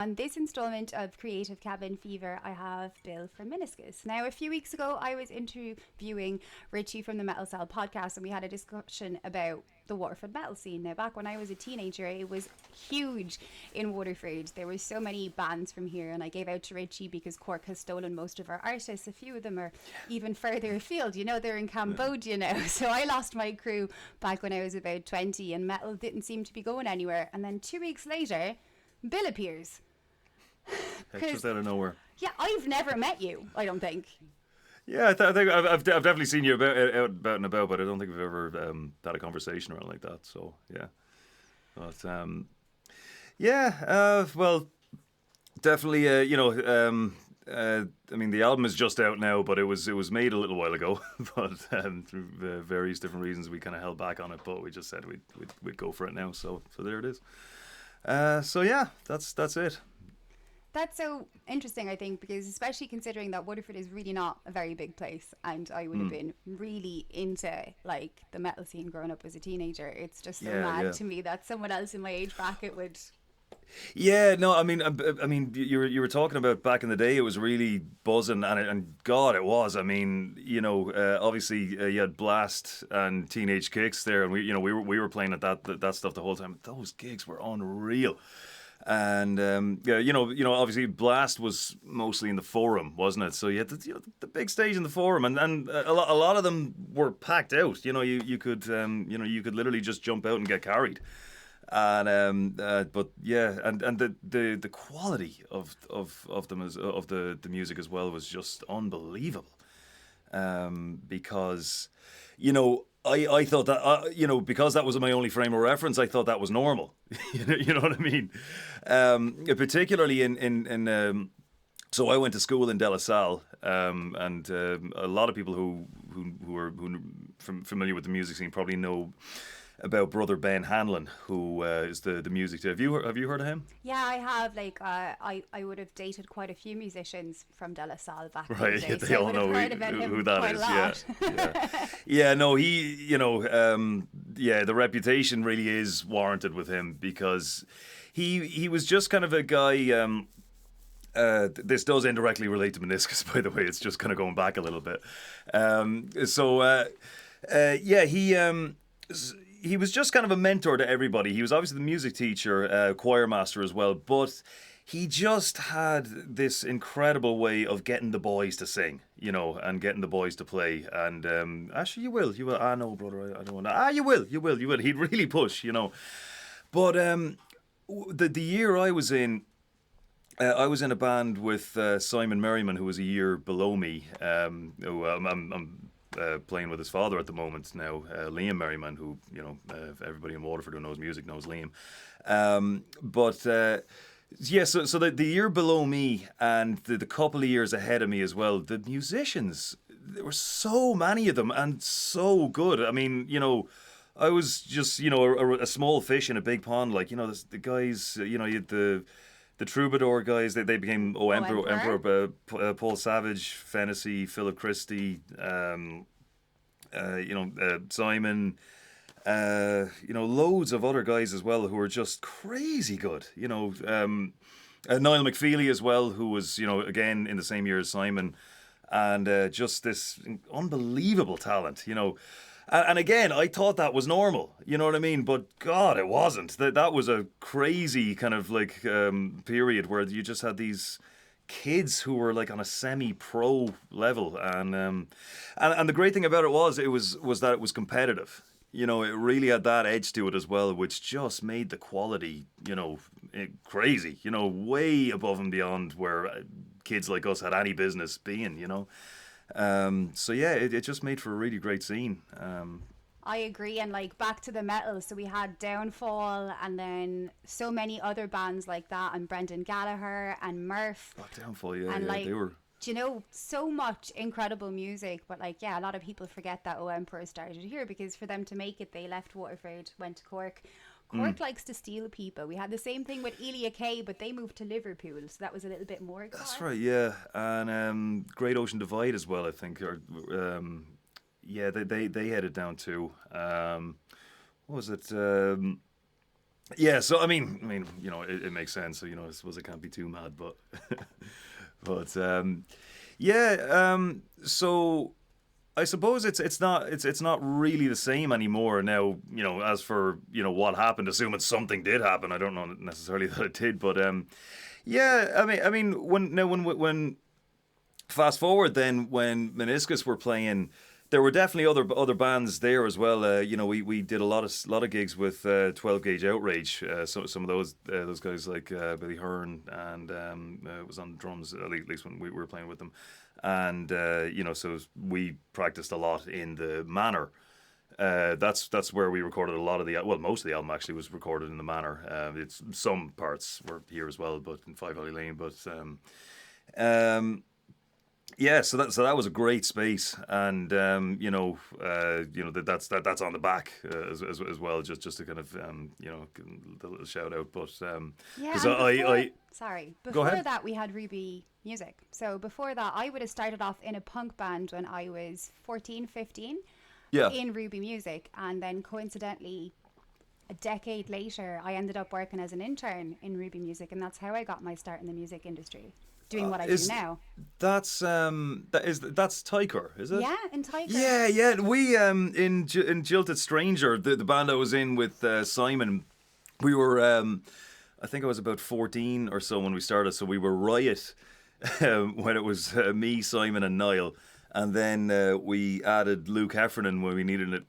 On this installment of Creative Cabin Fever, I have Bill from Meniscus. Now, a few weeks ago, I was interviewing Richie from the Metal Cell podcast, and we had a discussion about the Waterford metal scene. Now, back when I was a teenager, it was huge in Waterford. There were so many bands from here, and I gave out to Richie because Cork has stolen most of our artists. A few of them are even further afield. You know, they're in Cambodia now. So I lost my crew back when I was about 20, and metal didn't seem to be going anywhere. And then 2 weeks later, Bill appears. Just out of nowhere. Yeah, I've never met you, I don't think. Yeah, I think I've definitely seen you out and about, but I don't think we've ever had a conversation around like that. So yeah, but well, definitely. I mean, the album is just out now, but it was made a little while ago. But through various different reasons, we kind of held back on it. But we just said we'd go for it now. So there it is. So yeah, that's it. That's so interesting, I think, because especially considering that Waterford is really not a very big place, and I would have been really into like the metal scene growing up as a teenager. It's just so mad to me that someone else in my age bracket would. Yeah, no, I mean, you were talking about back in the day. It was really buzzing, and God, it was. I mean, obviously you had Blast and Teenage Kicks there, and we were playing at that stuff the whole time. Those gigs were unreal. And obviously Blast was mostly in the Forum, wasn't it? So you had the big stage in the Forum, and a lot of them were packed out. You could literally just jump out and get carried. And but yeah, and the quality of them of the music as well was just unbelievable. Because I thought that because that was my only frame of reference, I thought that was normal. You know what I mean? Particularly in so I went to school in De La Salle, and a lot of people who are familiar with the music scene probably know about brother Ben Hanlon, who is the music. Have you heard of him? Yeah, I have. Like, I would have dated quite a few musicians from De La Salle back in the Right, day. yeah, they So I all would know have heard about him who that quite is. a lot. Yeah. No, the reputation really is warranted with him because he was just kind of a guy. This does indirectly relate to Meniscus, by the way. It's just kind of going back a little bit. He was just kind of a mentor to everybody. He was obviously the music teacher, choir master as well, but he just had this incredible way of getting the boys to sing, and getting the boys to play. And actually, you will. Ah, no, brother, I don't want to. Ah, you will. He'd really push, But the year I was in a band with Simon Merriman, who was a year below me. Who I'm playing with his father at the moment now, Liam Merriman, who everybody in Waterford who knows music knows Liam. So the year below me and the couple of years ahead of me as well, the musicians, there were so many of them and so good. I mean, I was just a small fish in a big pond. Like the guys, you had the Troubadour guys, they became Emperor Paul Savage, Fennessy, Philip Christie, Simon, loads of other guys as well who were just crazy good. Niall McFeely as well, who was again in the same year as Simon, and just this unbelievable talent. And again, I thought that was normal, you know what I mean? But God, it wasn't. That was a crazy kind of like period where you just had these kids who were like on a semi-pro level, and the great thing about it was that it was competitive. It really had that edge to it as well, which just made the quality, crazy. Way above and beyond where kids like us had any business being. So yeah, it just made for a really great scene. I agree, and like back to the metal, so we had Downfall and then so many other bands like that, and Brendan Gallagher and Murph. Oh, Downfall, yeah, and they were. So much incredible music, but like, yeah, a lot of people forget that Emperor started here, because for them to make it, they left Waterford, went to Cork. Cork likes to steal people. We had the same thing with Elia Kay, but they moved to Liverpool, so that was a little bit more. That's right, yeah. And Great Ocean Divide as well, I think. They headed down too. What was it? Yeah, so you know, it makes sense. So, you know, I suppose it can't be too mad, but but yeah. So I suppose it's not really the same anymore now. You know, as for, you know, what happened, assuming something did happen, I don't know necessarily that it did, but yeah. When fast forward then, when Meniscus were playing, there were definitely other bands there as well. You know, we did a lot of gigs with 12 Gauge Outrage. So some of those guys like Billy Hearn and was on drums, at least when we were playing with them. And you know, so we practiced a lot in the Manor. That's where we recorded a lot of most of the album actually was recorded in the Manor. It's some parts were here as well, but in Five Valley Lane. But um, yeah, so that was a great space, and that's on the back as well, just to kind of the little shout out, but Yeah, because and I sorry, go before ahead. that we had Ruby Music. So before that, I would have started off in a punk band when I was 14, 15 Yeah. in Ruby Music. And then coincidentally, a decade later, I ended up working as an intern in Ruby Music. And that's how I got my start in the music industry, doing what I do Is now. that's Tyker, is it? Yeah, in Tiger. Yeah, yeah. We in Jilted Stranger, the band I was in with Simon, we were I think I was about 14 or so when we started, so we were Riot when it was me, Simon, and Niall, and then we added Luke Heffernan when we needed a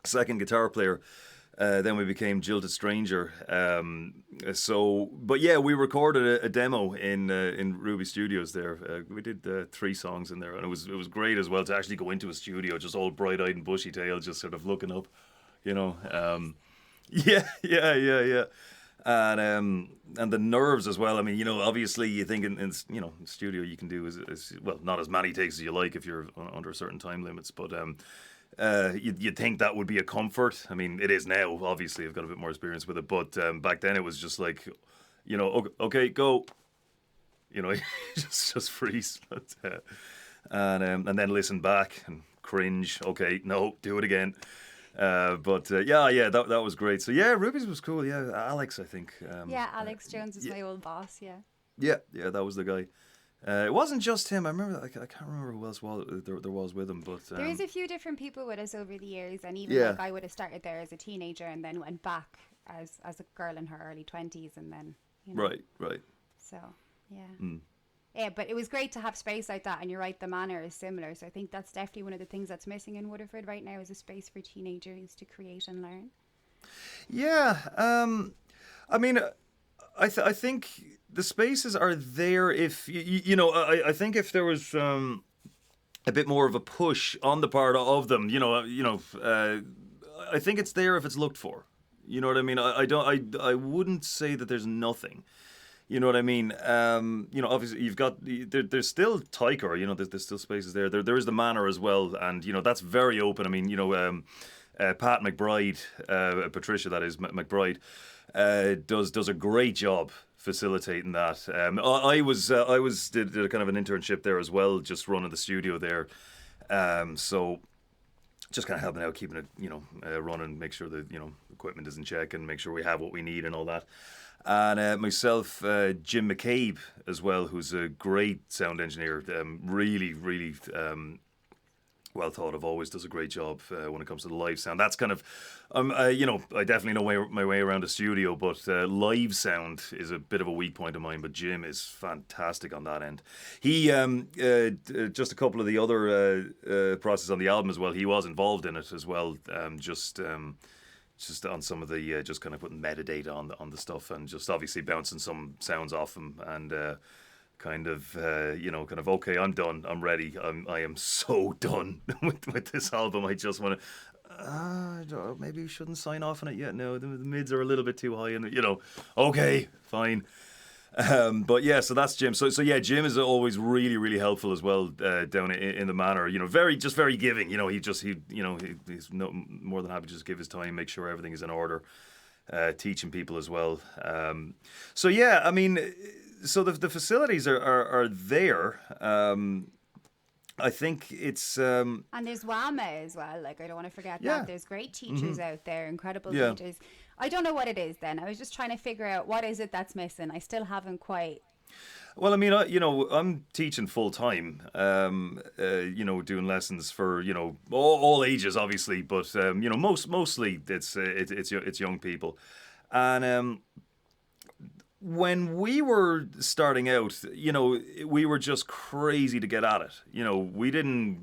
second guitar player. Then we became Jilted Stranger. But yeah, we recorded a demo in Ruby Studios there. We did 3 songs in there, and it was great as well to actually go into a studio, just all bright eyed and bushy tailed, just sort of looking up, you know. Yeah, yeah, yeah, yeah. And the nerves as well. I mean, you know, obviously you think in studio you can do as well, not as many takes as you like if you're under certain time limits, but you'd think that would be a comfort. I mean, it is now. Obviously, I've got a bit more experience with it, but back then it was just like, you know, okay, go. You know, just freeze, and then listen back and cringe. Okay, no, do it again. Yeah, that was great. So yeah, Ruby's was cool. Yeah, Alex, I think. Yeah, Alex Jones is Yeah, my old boss. Yeah. yeah, that was the guy. It wasn't just him. I remember. I can't remember who else there was with him, but There is a few different people with us over the years, and even yeah, like I would have started there as a teenager and then went back as a girl in her early 20s, and then right, right. so yeah. Mm. Yeah, but it was great to have space like that, and you're right, the manor is similar. So I think that's definitely one of the things that's missing in Waterford right now is a space for teenagers to create and learn. Yeah. I mean, I think the spaces are there if you know. I think if there was a bit more of a push on the part of them, I think it's there if it's looked for. You know what I mean? I don't. I wouldn't say that there's nothing. You know what I mean? Obviously you've got there's still Tyker. You know, there's still spaces there. There is the Manor as well, and you know that's very open. I mean, Pat McBride, Patricia, that is McBride, does a great job facilitating that. I did a kind of an internship there as well, just running the studio there. So just kind of helping out, keeping it running, make sure that equipment is in check, and make sure we have what we need and all that. And myself, Jim McCabe as well, who's a great sound engineer, really, really well thought of, always does a great job when it comes to the live sound. That's kind of, I definitely know my way around a studio, but live sound is a bit of a weak point of mine. But Jim is fantastic on that end. He, just a couple of the other processes on the album as well, he was involved in it as well, just on some of the just kind of putting metadata on the stuff, and just obviously bouncing some sounds off him, and kind of okay, I'm done, I'm ready, I am so done with this album. I just want to maybe we shouldn't sign off on it yet. No, the mids are a little bit too high, and okay, fine. But yeah, so that's Jim. So yeah, Jim is always really, really helpful as well down in the Manor. Very giving. He's more than happy to just give his time, make sure everything is in order, teaching people as well. So yeah, I mean, so the facilities are there. I think it's And there's WAMA as well. Like, I don't want to forget yeah, that. There's great teachers out there, incredible yeah, teachers. I don't know what it is then. I was just trying to figure out what is it that's missing. I still haven't quite. Well, I mean, I'm teaching full time, doing lessons for, all ages, obviously, but, mostly it's young people. And when we were starting out, we were just crazy to get at it. We didn't,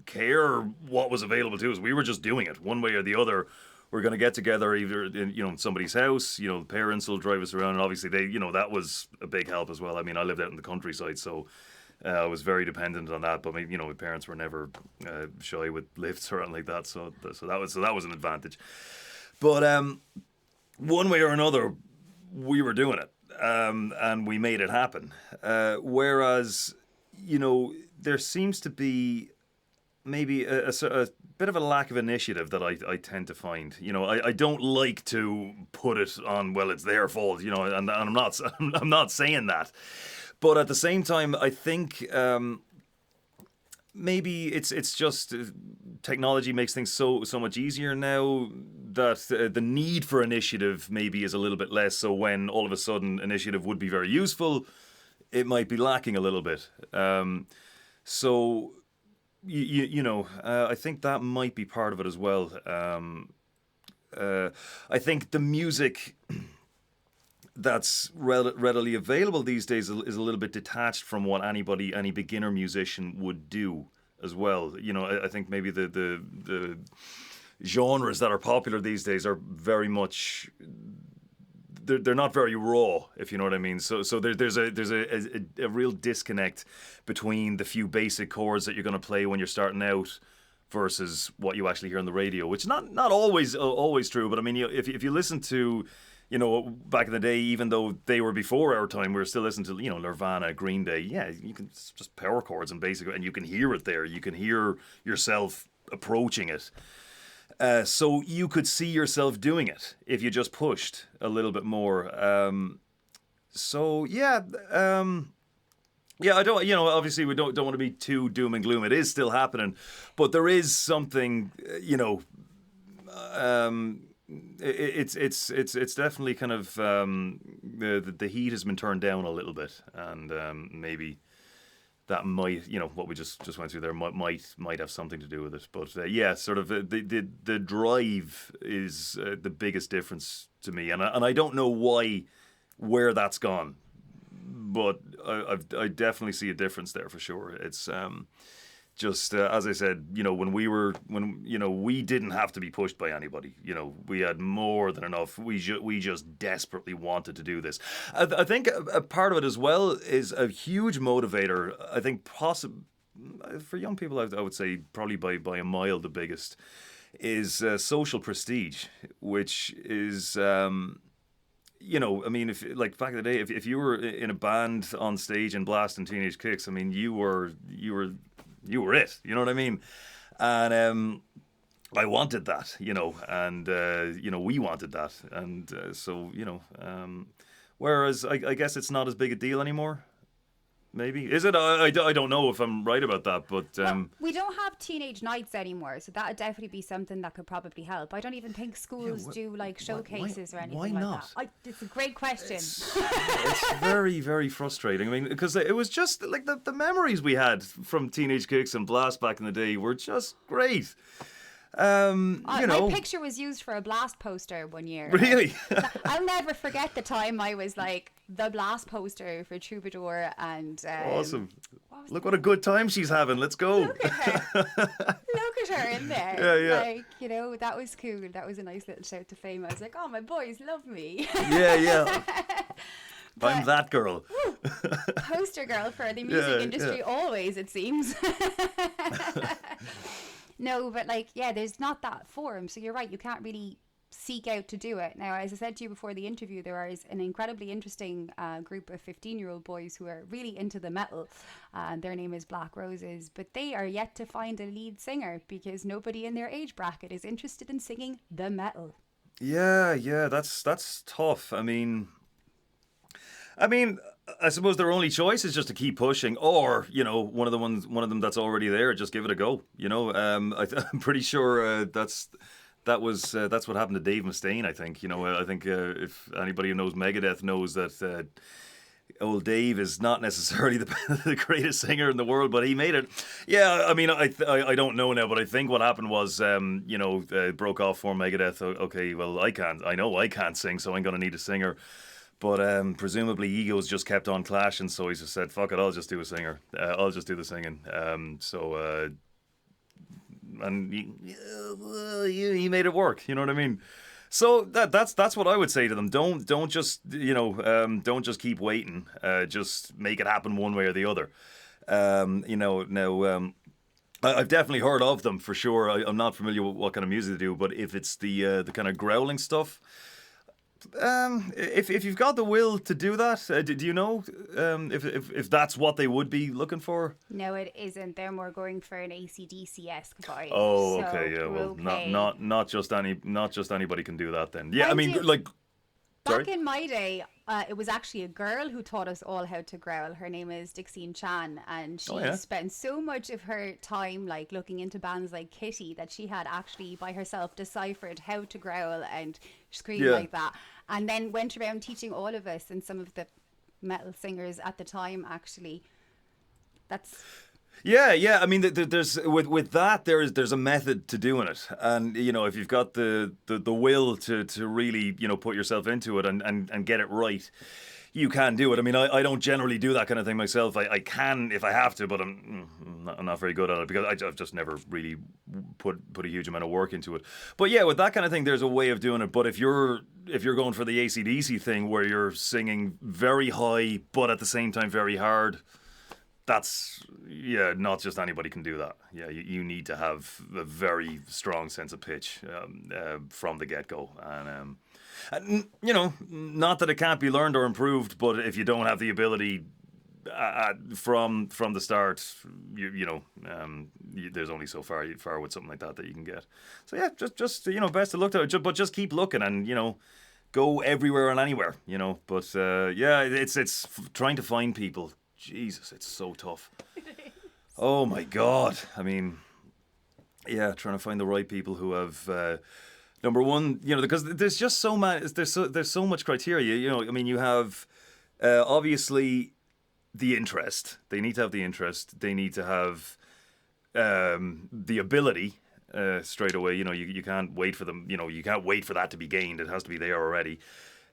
care what was available to us. We were just doing it one way or the other. We're going to get together either in somebody's house. The parents will drive us around, and obviously that was a big help as well. I mean, I lived out in the countryside, so I was very dependent on that. But my parents were never shy with lifts or anything like that, so that was an advantage. But one way or another, we were doing it, and we made it happen. Whereas, there seems to be maybe a bit of a lack of initiative that I tend to find. I don't like to put it on, well, it's their fault, and I'm not saying that. But at the same time, I think maybe it's just technology makes things so much easier now that the need for initiative maybe is a little bit less. So when all of a sudden initiative would be very useful, it might be lacking a little bit. So I think that might be part of it as well. I think the music that's readily available these days is a little bit detached from what any beginner musician would do as well. I think maybe the genres that are popular these days are very much. They're not very raw, if you know what I mean. So there's a real disconnect between the few basic chords that you're going to play when you're starting out versus what you actually hear on the radio, which is not always true. But I mean, if you listen to, back in the day, even though they were before our time, we were still listening to, Nirvana, Green Day. Yeah, you can just power chords and basic, and you can hear it there. You can hear yourself approaching it. So you could see yourself doing it if you just pushed a little bit more. I don't. Obviously we don't want to be too doom and gloom. It is still happening, but there is something. It's definitely kind of the heat has been turned down a little bit, and maybe. That might, what we just went through there might have something to do with it. But sort of the drive is the biggest difference to me, and I don't know where that's gone, but I definitely see a difference there for sure. It's just as I said, when we didn't have to be pushed by anybody. We had more than enough. We just desperately wanted to do this. I think a part of it as well is a huge motivator. I think possibly for young people, I would say probably by a mile the biggest is social prestige, which is. I mean, if like back in the day, if you were in a band on stage and blasting Teenage Kicks, I mean, you were it, you know what I mean? And I wanted that, and, we wanted that. And so, whereas I guess it's not as big a deal anymore. Maybe. Is it? I don't know if I'm right about that, but... Well, we don't have teenage nights anymore, so that would definitely be something that could probably help. I don't even think schools do, like, showcases or anything like that. It's a great question. It's very, very frustrating. I mean, because it was just, like, the memories we had from Teenage Kicks and Blast back in the day were just great. My picture was used for a Blast poster one year. Really? I'll never forget the time I was like the Blast poster for Troubadour and awesome. Look what a good time she's having. Let's go. Look at her. Look at her in there. Yeah. Like, that was cool. That was a nice little shout to fame. I was like, oh, my boys love me. Yeah. I'm that girl. Poster girl for the music industry always, it seems. No, but there's not that forum. So you're right, you can't really seek out to do it. Now, as I said to you before the interview, there is an incredibly interesting group of 15-year-old boys who are really into the metal. Their name is Black Roses, but they are yet to find a lead singer because nobody in their age bracket is interested in singing the metal. Yeah, that's tough. I mean, I suppose their only choice is just to keep pushing, or one of them that's already there, just give it a go. I'm pretty sure that's what happened to Dave Mustaine. I think I think if anybody who knows Megadeth knows that. Old Dave is not necessarily the greatest singer in the world, but he made it. Yeah, I mean, I don't know now, but I think what happened was, broke off for Megadeth. Okay, well, I know I can't sing, so I'm going to need a singer. But presumably egos just kept on clashing, so he just said, fuck it, I'll just do a singer. I'll just do the singing. And he made it work, you know what I mean? So that's what I would say to them. Don't just don't just keep waiting. Just make it happen one way or the other. I've definitely heard of them for sure. I'm not familiar with what kind of music they do, but if it's the kind of growling stuff, if you've got the will to do that, do you know if that's what they would be looking for? No, it isn't. They're more going for an AC/DC-esque vibe. Oh, So okay, yeah. Well, okay. not just anybody can do that then. Yeah, I Mind mean, you, like. Sorry? Back in my day, it was actually a girl who taught us all how to growl. Her name is Dixine Chan, and she spent so much of her time like looking into bands like Kitty that she had actually by herself deciphered how to growl and scream like that, and then went around teaching all of us and some of the metal singers at the time. Actually, that's. Yeah. I mean, there's with that there's a method to doing it, and if you've got the will to really put yourself into it and get it right, you can do it. I mean, I don't generally do that kind of thing myself. I can if I have to, but I'm not very good at it because I've just never really put a huge amount of work into it. But yeah, with that kind of thing, there's a way of doing it. But if you're going for the AC/DC thing where you're singing very high but at the same time very hard. That's not just anybody can do that. Yeah, you need to have a very strong sense of pitch from the get-go, and not that it can't be learned or improved, but if you don't have the ability from the start, there's only so far with something like that you can get. So yeah, just best to look at it, but just keep looking and go everywhere and anywhere. But it's trying to find people. Jesus, it's so tough. Oh my God. I mean, yeah, trying to find the right people who have number one, because there's just so much. There's so much criteria. I mean, you have obviously the interest. They need to have the interest. They need to have the ability straight away. You can't wait for them. You can't wait for that to be gained. It has to be there already.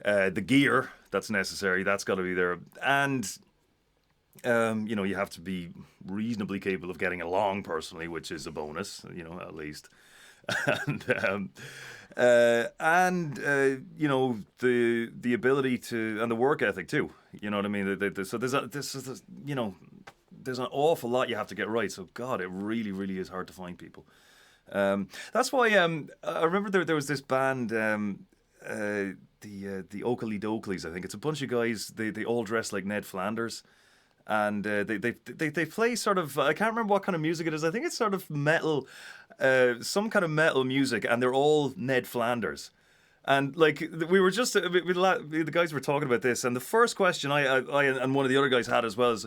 The gear that's necessary, that's got to be there, and. You have to be reasonably capable of getting along personally, which is a bonus, at least. And the ability to, and the work ethic too. You know what I mean? So there's an awful lot you have to get right. So God, it really, really is hard to find people. That's why I remember there was this band. The Oakley Dokleys, I think it's a bunch of guys. They all dress like Ned Flanders. And they play sort of, I can't remember what kind of music it is. I think it's sort of metal, some kind of metal music, and they're all Ned Flanders. And like we were just, the guys were talking about this, and the first question I and one of the other guys had as well is,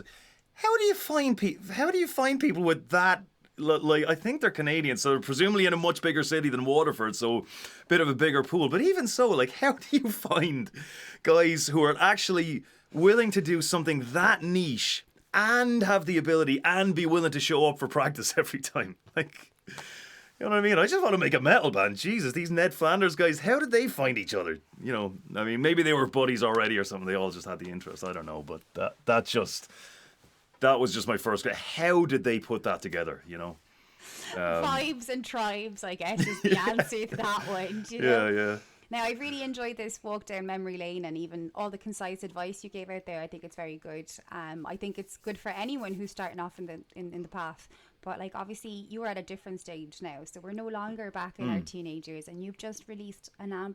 how do you find people with that? Like, I think they're Canadian, so they're presumably in a much bigger city than Waterford, so a bit of a bigger pool. But even so, like, how do you find guys who are actually willing to do something that niche and have the ability and be willing to show up for practice every time? Like, you know what I mean? I just want to make a metal band. Jesus, these Ned Flanders guys, how did they find each other? I mean, maybe they were buddies already or something. They all just had the interest. I don't know, but that was just my first. How did they put that together? Vibes and tribes, I guess, is the answer to that one. Yeah. Now, I've really enjoyed this walk down memory lane and even all the concise advice you gave out there. I think it's very good. I think it's good for anyone who's starting off in the path. But like, obviously, you are at a different stage now, so we're no longer back in our teenagers, and you've just released an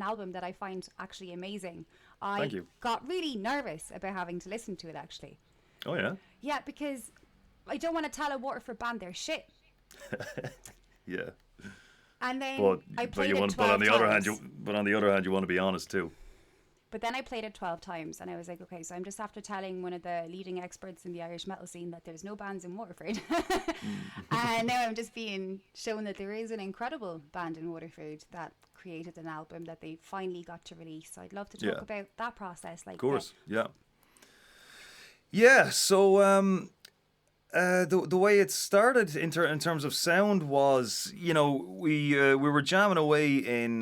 album that I find actually amazing. Thank you. Got really nervous about having to listen to it, actually. Oh yeah. Yeah, because I don't want to tell a Waterford band they're shit. Yeah. And then But I played you it want, 12 but on the other hand, times. you want to be honest too. But then I played it 12 times and I was like, okay, so I'm just after telling one of the leading experts in the Irish metal scene that there's no bands in Waterford. And now I'm just being shown that there is an incredible band in Waterford that created an album that they finally got to release. So I'd love to talk about that process. Like, of course, yeah. So the way it started in terms of sound was, you know, we were jamming away in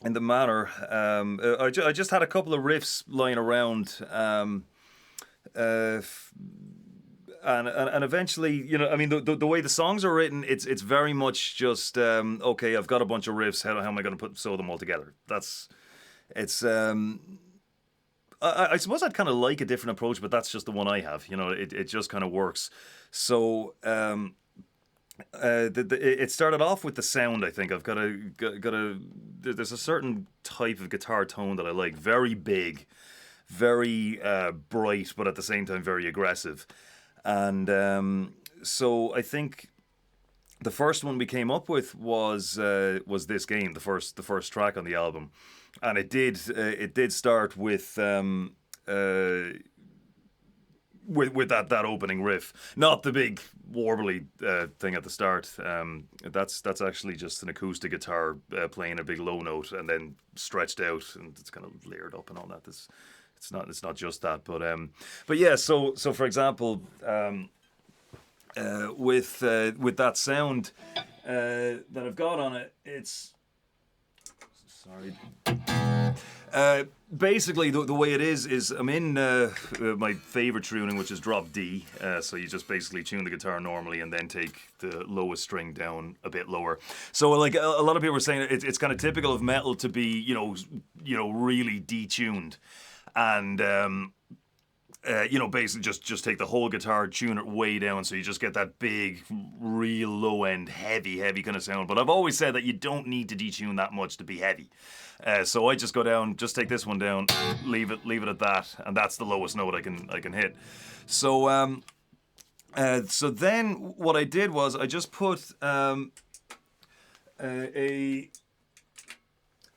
the manor. I just had a couple of riffs lying around, and eventually, you know, I mean, the way the songs are written, it's very much just okay. I've got a bunch of riffs. How am I going to sew them all together? It's. I suppose I'd kind of like a different approach, but that's just the one I have. You know, it just kind of works. So it started off with the sound. I think I've got a. There's a certain type of guitar tone that I like. Very big, very bright, but at the same time very aggressive. And so I think the first one we came up with was This Game, the first track on the album. And it did start with that opening riff, not the big warbly thing at the start. That's actually just an acoustic guitar playing a big low note and then stretched out, and it's kind of layered up and all that. It's not just that, but yeah. So for example, with that sound that I've got on it, it's. Sorry. Basically, the way it is I'm in my favorite tuning, which is drop D. So you just basically tune the guitar normally and then take the lowest string down a bit lower. So like a lot of people are saying it's kind of typical of metal to be, you know, really detuned, and you know, basically just take the whole guitar, tune it way down, so you just get that big, real low end, heavy kind of sound. But I've always said that you don't need to detune that much to be heavy. So I just go down, just take this one down, leave it at that, and that's the lowest note I can hit. So so then what I did was I just put an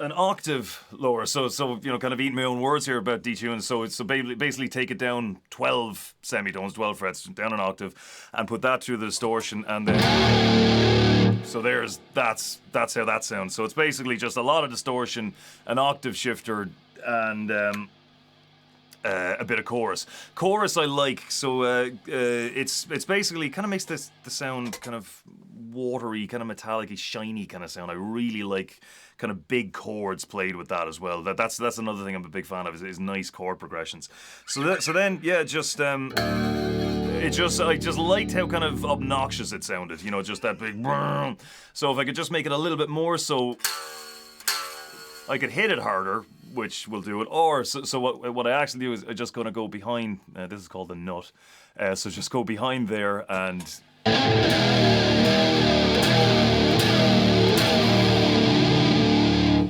octave lower, so you know, kind of eating my own words here about detuning. So basically take it down 12 semitones, 12 frets, down an octave, and put that through the distortion, and then so that's how that sounds. So it's basically just a lot of distortion, an octave shifter, and a bit of chorus. Chorus I like, so it's basically kind of makes the sound kind of watery, kind of metallic-y, shiny kind of sound. I really like kind of big chords played with that as well. That's another thing I'm a big fan of is nice chord progressions. So then I just liked how kind of obnoxious it sounded. You know, just that big. So if I could just make it a little bit more, so I could hit it harder, which will do it. Or so what I actually do is I'm just going to go behind. This is called the nut. So just go behind there and.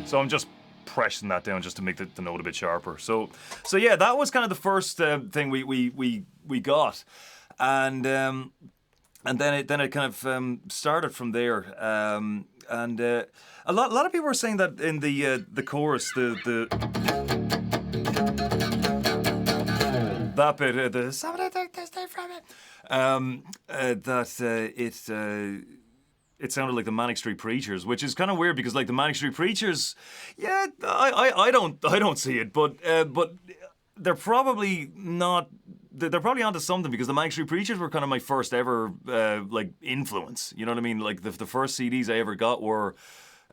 So I'm just pressing that down just to make the note a bit sharper. So yeah, that was kind of the first thing we got, and then it kind of started from there. And a lot of people were saying that in the chorus, that bit, the somebody take this thing from it, that it sounded like the Manic Street Preachers, which is kind of weird because like the Manic Street Preachers, yeah, I don't see it, but they're probably not. They're probably onto something because the Manic Street Preachers were kind of my first ever like influence. You know what I mean? Like the first CDs I ever got were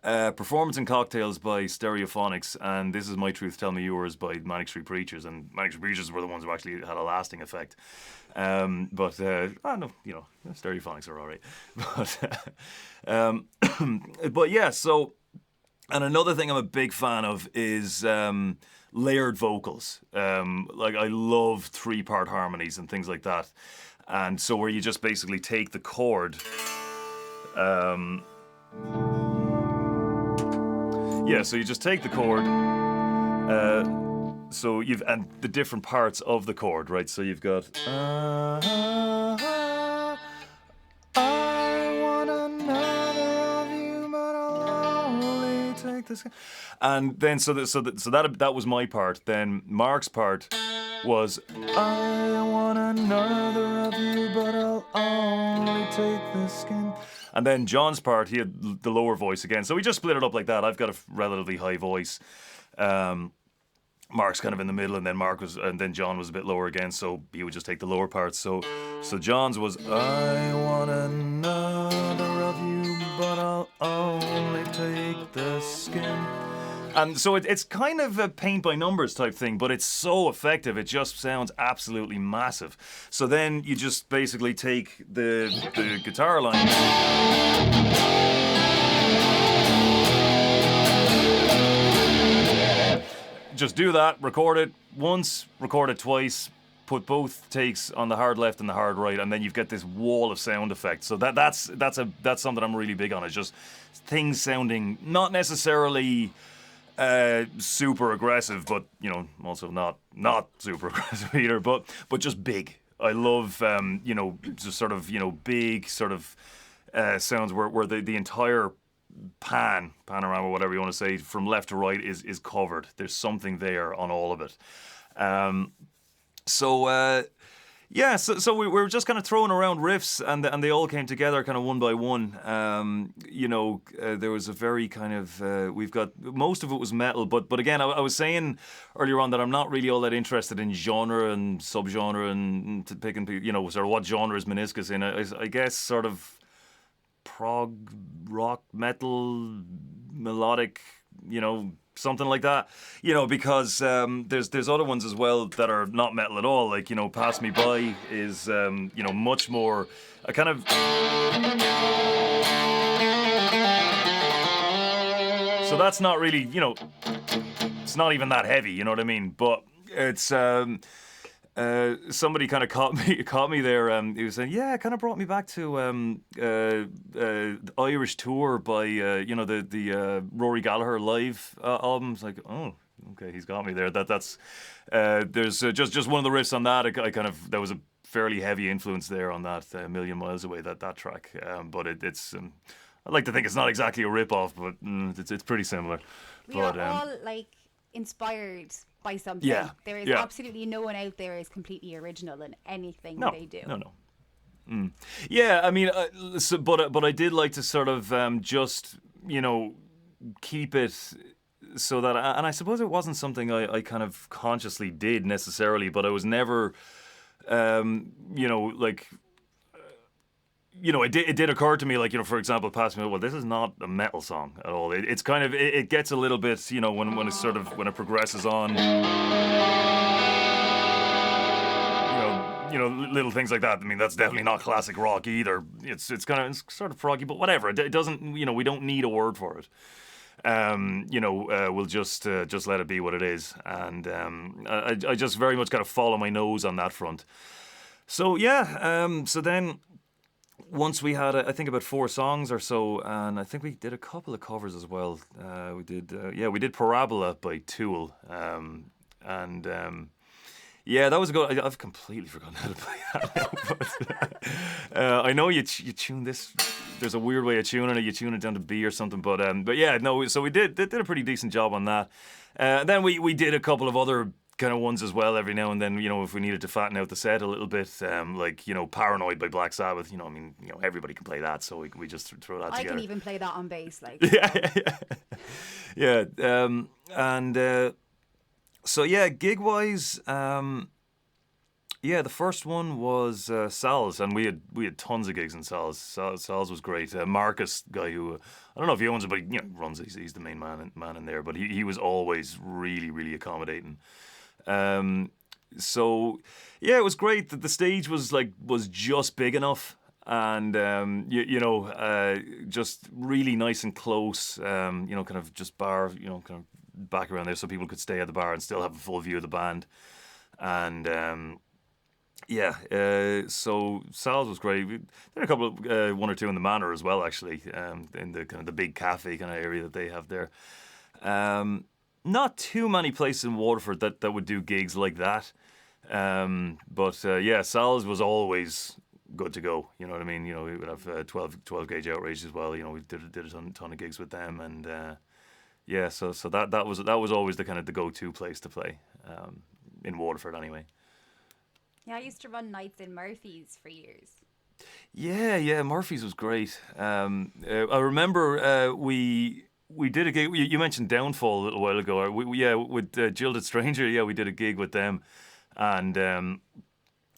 Performance and Cocktails by Stereophonics and This Is My Truth, Tell Me Yours by Manic Street Preachers. And Manic Street Preachers were the ones who actually had a lasting effect. But no, you know, Stereophonics are all right. But yeah, so, and another thing I'm a big fan of is layered vocals. Like I love 3-part harmonies and things like that. And so where you just basically take the chord, yeah, so you just take the chord, so you've, and the different parts of the chord, right? So you've got, I want another of you, but I'll only take this. And then that was my part. Then Mark's part was I want another of you, but I'll only take the skin. And then John's part, he had the lower voice again. So we just split it up like that. I've got a relatively high voice. Mark's kind of in the middle, and then John was a bit lower again, so he would just take the lower parts. So John's was I want another of you, but I'll only take the skin. And so it's kind of a paint by numbers type thing, but it's so effective. It just sounds absolutely massive. So then you just basically take the guitar line. Just do that, record it once, record it twice, put both takes on the hard left and the hard right, and then you've got this wall of sound effects. So that's something I'm really big on. It's just things sounding not necessarily super aggressive, but also not super aggressive either, but just big. I love just sort of big sort of sounds where the entire panorama, whatever you want to say, from left to right is covered. There's something there on all of it. So we were just kind of throwing around riffs, and they all came together kind of one by one. There was a very kind of we've got most of it was metal, but again, I was saying earlier on that I'm not really all that interested in genre and subgenre and picking sort of what genre is Meniscus in. I guess sort of prog rock metal melodic, something like that, because there's other ones as well that are not metal at all, like Pass Me By is much more a kind of, so that's not really, it's not even that heavy, you know what I mean, but it's somebody kind of caught me there. He was saying, yeah, it kind of brought me back to the Irish tour by the Rory Gallagher live albums. Like, oh, okay, he's got me there. That's there's just one of the riffs on that. There was a fairly heavy influence there on that Million Miles Away, that track. But it's I like to think it's not exactly a rip off, but it's pretty similar. We are all like inspired by something. Yeah, there is absolutely no one out there is completely original in anything they do. No. Yeah, I mean, but I did like to sort of just keep it so that, and I suppose it wasn't something I kind of consciously did necessarily, but I was never, it did occur to me, like, for example, Pass Me, well, this is not a metal song at all. It's kind of, it gets a little bit, when it's sort of, when it progresses on, little things like that. I mean, that's definitely not classic rock either. It's sort of proggy, but whatever. It doesn't, we don't need a word for it. We'll just let it be what it is. And I just very much kind of follow my nose on that front. So, so then, once we had, I think, about 4 songs or so, and I think we did a couple of covers as well. We did Parabola by Tool, that was good. I've completely forgotten how to play that now, but I know you tune this. There's a weird way of tuning it. You tune it down to B or something, but yeah, no. So we did a pretty decent job on that. Then we did a couple of other kind of ones as well every now and then, if we needed to fatten out the set a little bit, like Paranoid by Black Sabbath, everybody can play that, so we just throw that together. I can even play that on bass, like. Yeah. So gig wise, the first one was Sal's, and we had tons of gigs in Sal's. Sal's was great. Marcus, guy who I don't know if he owns it, but he runs it. He's the main man in there. But he was always really, really accommodating. So it was great that the stage was just big enough, and just really nice and close. Kind of just bar, kind of back around there, so people could stay at the bar and still have a full view of the band. And so Sal's was great. We did a couple of one or two in the Manor as well, actually, in the kind of the big cafe kind of area that they have there. Not too many places in Waterford that would do gigs like that. But Sal's was always good to go. You know what I mean? We would have 12 gauge outrage as well. We did a ton of gigs with them, and yeah. So that was always the kind of the go-to place to play in Waterford anyway. Yeah, I used to run nights in Murphy's for years. Yeah. Murphy's was great. I remember we did a gig. You mentioned Downfall a little while ago. Yeah, with Jilted Stranger. Yeah, we did a gig with them, and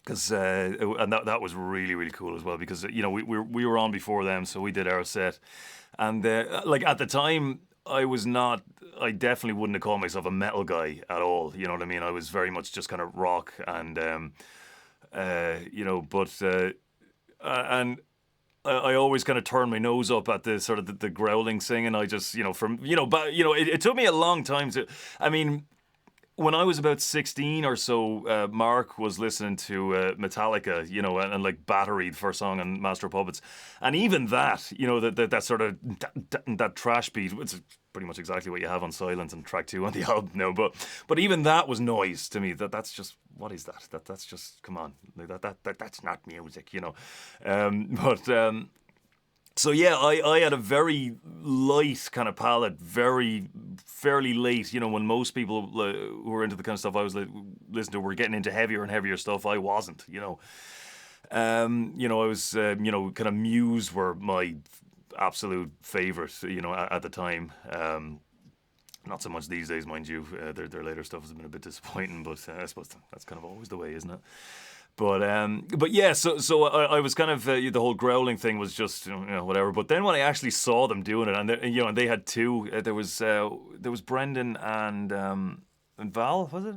because and that was really really cool as well because we were on before them, so we did our set, and like at the time I was not. I definitely wouldn't have called myself a metal guy at all. You know what I mean? I was very much just kind of rock and but. And I always kind of turn my nose up at the sort of the growling singing. I just, but it took me a long time to. I mean, when I was about 16 or so, Mark was listening to Metallica, and like Battery, the first song on Master of Puppets, and even that, that sort of that trash beat. It's pretty much exactly what you have on Silent and track 2 on the album now, but even that was noise to me. That's just. What is that? That's just come on. That's not music, So yeah, I had a very light kind of palette, fairly late. When most people who were into the kind of stuff I was listening to were getting into heavier and heavier stuff, I wasn't. I was kind of Muse were my absolute favorite. At the time. Not so much these days, mind you. Their later stuff has been a bit disappointing, but I suppose that's kind of always the way, isn't it? But yeah. So I was kind of the whole growling thing was just whatever. But then when I actually saw them doing it, and and they had two. There was Brendan and Val, was it?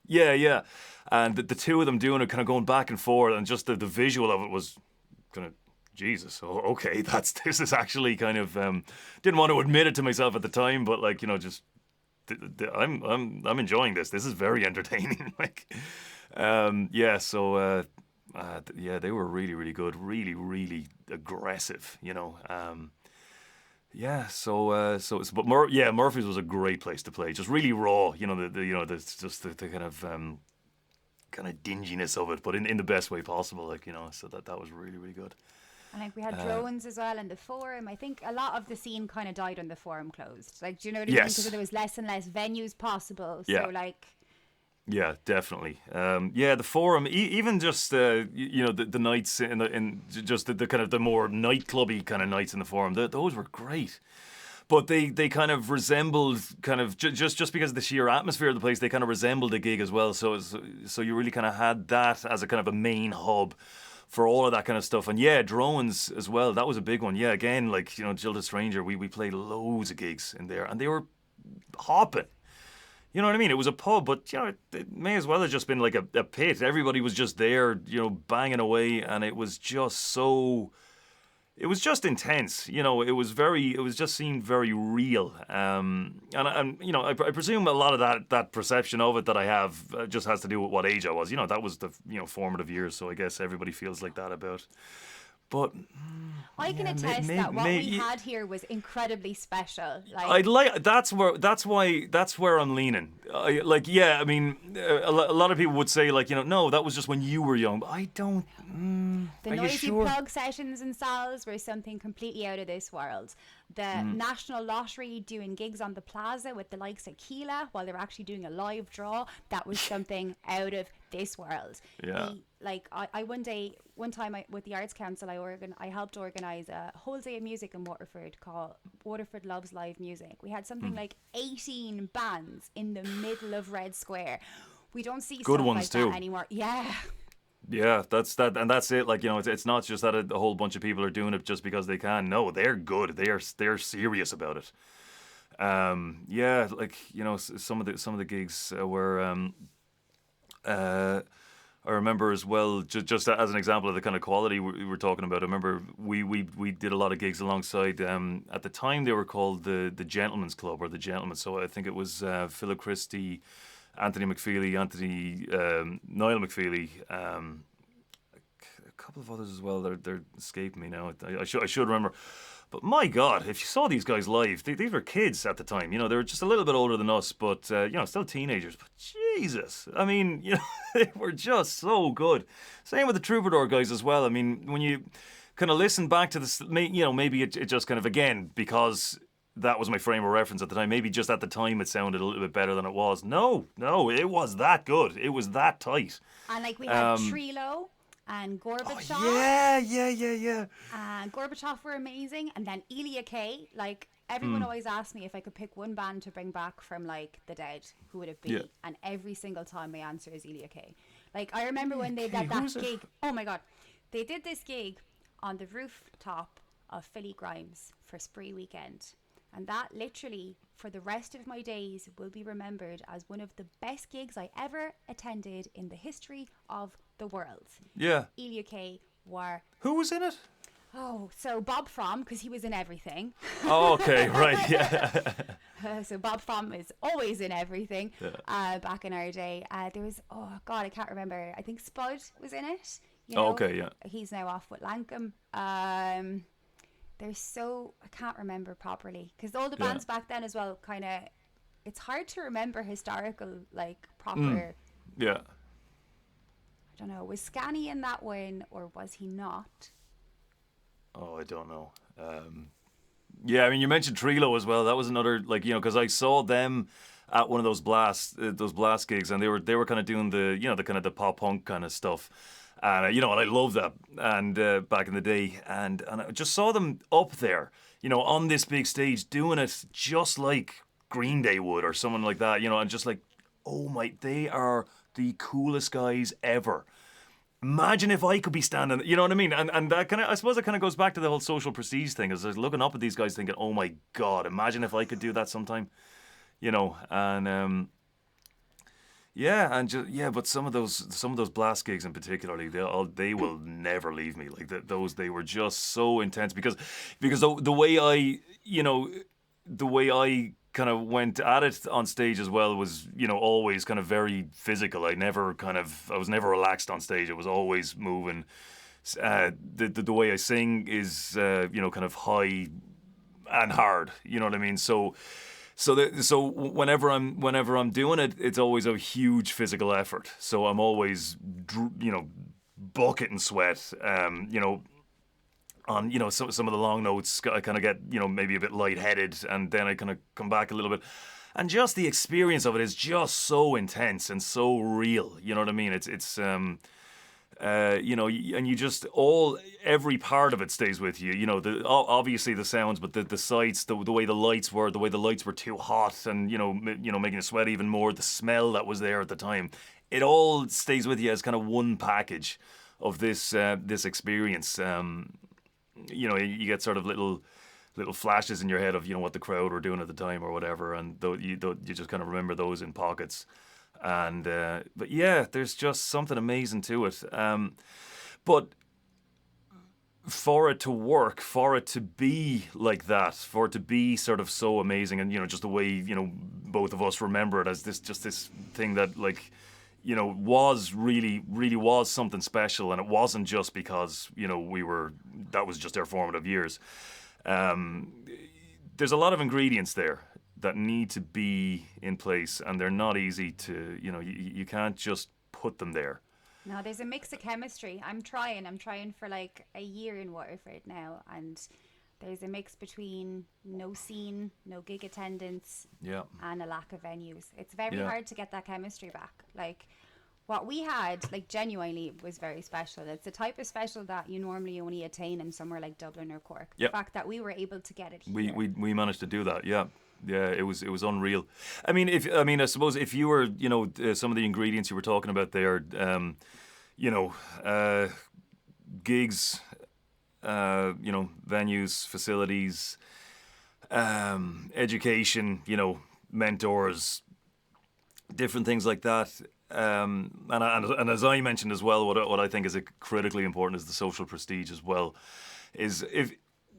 Yeah. Yeah. And the two of them doing it, kind of going back and forth, and just the visual of it was kind of. Jesus, okay, this is actually kind of didn't want to admit it to myself at the time, but like just I'm enjoying this. This is very entertaining. Like, yeah, so yeah, they were really really good, really really aggressive. Yeah, but Murphy's was a great place to play. Just really raw. The kind of dinginess of it, but in the best way possible. Like so that was really really good. And like we had drones as well in the forum. I think a lot of the scene kind of died when the forum closed. Like, do you know what I mean? Because there was less and less venues possible. So like. Yeah, definitely. The forum, even just the nights in just the kind of the more nightclubby kind of nights in the forum. Those were great. But they kind of resembled just because of the sheer atmosphere of the place, they kind of resembled a gig as well. So you really kind of had that as a kind of a main hub for all of that kind of stuff. And yeah, drones as well. That was a big one. Yeah, again, like, Jilted Stranger, we played loads of gigs in there and they were hopping. You know what I mean? It was a pub, but, it may as well have just been like a pit. Everybody was just there, banging away. And it was just so... It was just intense, it just seemed very real. I presume a lot of that perception of it that I have just has to do with what age I was. That was the, formative years, so I guess everybody feels like that about. But I can attest that what we had here was incredibly special. That's where I'm leaning. A lot of people would say no, that was just when you were young. But I don't. The noisy plug sessions in Sal's were something completely out of this world. The National Lottery doing gigs on the plaza with the likes of Keela while they were actually doing a live draw, that was something out of this world. Yeah. One time with the Arts Council, I helped organise a whole day of music in Waterford called Waterford Loves Live Music. We had something like 18 bands in the middle of Red Square. We don't see good stuff ones like too. that anymore. Yeah. Yeah, that's it. Like, it's not just that a whole bunch of people are doing it just because they can. No, they're good. They're serious about it. Some of the gigs were I remember as well, just as an example of the kind of quality we were talking about. I remember we did a lot of gigs alongside. At the time, they were called the Gentlemen's Club or the Gentlemen. So I think it was Philip Christie, Anthony McFeely, Niall McFeely, a couple of others as well. They're escaping me now. I should remember. But my God, if you saw these guys live, these were kids at the time. They were just a little bit older than us, but still teenagers. But Jesus, I mean, they were just so good. Same with the Troubadour guys as well. I mean, when you kind of listen back to this, maybe it just kind of, again, because that was my frame of reference at the time. Maybe just at the time it sounded a little bit better than it was. No, it was that good. It was that tight. And like we had Trilo and Gorbachev. Yeah. And Gorbachev were amazing. And then Elia Kay. Like everyone always asked me if I could pick one band to bring back from like the dead, who would it be? Yeah. And every single time my answer is Elia Kay. Like I remember when they did that gig. Oh my God. They did this gig on the rooftop of Philly Grimes for Spree Weekend. And that literally, for the rest of my days, will be remembered as one of the best gigs I ever attended in the history of the world. Yeah. Elia Kay were... Who was in it? Oh, so Bob Fromm, because he was in everything. Oh, okay, right, yeah. So Bob Fromm is always in everything. Back in our day. There was, oh God, I can't remember. I think Spud was in it. You know, okay, yeah. He's now off with Lankum. There's I can't remember properly because all the bands back then as well kind of, it's hard to remember historical like proper. Yeah. I don't know, was Scanny in that one or was he not? Oh, I don't know. Yeah, I mean, you mentioned Trilo as well. That was another, like, you know, because I saw them at one of those blast gigs, and they were kind of doing the, you know, the kind of the pop punk kind of stuff. And, you know, and I loved that, and back in the day. And I just saw them up there, you know, on this big stage, doing it just like Green Day would or someone like that, you know, and just like, oh my, they are the coolest guys ever. Imagine if I could be standing, you know what I mean? And that kind of, I suppose it kind of goes back to the whole social prestige thing. As I was looking up at these guys thinking, oh my God, imagine if I could do that sometime, you know, and... Yeah, and but some of those blast gigs in particular, they will never leave me. Like they were just so intense because the way I kind of went at it on stage as well was, you know, always kind of very physical. I was never relaxed on stage. It was always moving. The way I sing is you know, kind of high and hard. You know what I mean? So whenever I'm doing it, it's always a huge physical effort. So I'm always, you know, bucketing sweat. You know, on, you know, some of the long notes, I kind of get, you know, maybe a bit lightheaded, and then I kind of come back a little bit. And just the experience of it is just so intense and so real. You know what I mean? It's you know, and you just every part of it stays with you. You know, obviously the sounds, but the sights, the way the lights were too hot, and you know, making you sweat even more. The smell that was there at the time, it all stays with you as kind of one package of this experience. You know, you get sort of little flashes in your head of, you know, what the crowd were doing at the time or whatever, and you just kind of remember those in pockets. And but yeah, there's just something amazing to it. But for it to work, for it to be like that, for it to be sort of so amazing, and you know, just the way, you know, both of us remember it as this thing that, like, you know, was really was something special, and it wasn't just because, you know, that was just our formative years. There's a lot of ingredients there that need to be in place, and they're not easy to, you know, you can't just put them there. No, there's a mix of chemistry. I'm trying for like a year in Waterford now, and there's a mix between no scene, no gig attendance, and a lack of venues. It's very hard to get that chemistry back. Like, what we had, like, genuinely was very special. It's the type of special that you normally only attain in somewhere like Dublin or Cork. The fact that we were able to get it here. We managed to do that, yeah. Yeah, it was unreal. I mean, I suppose if you were, you know, some of the ingredients you were talking about there, you know, gigs, you know, venues, facilities, education, you know, mentors, different things like that. And as I mentioned as well, what I think is critically important is the social prestige as well. Is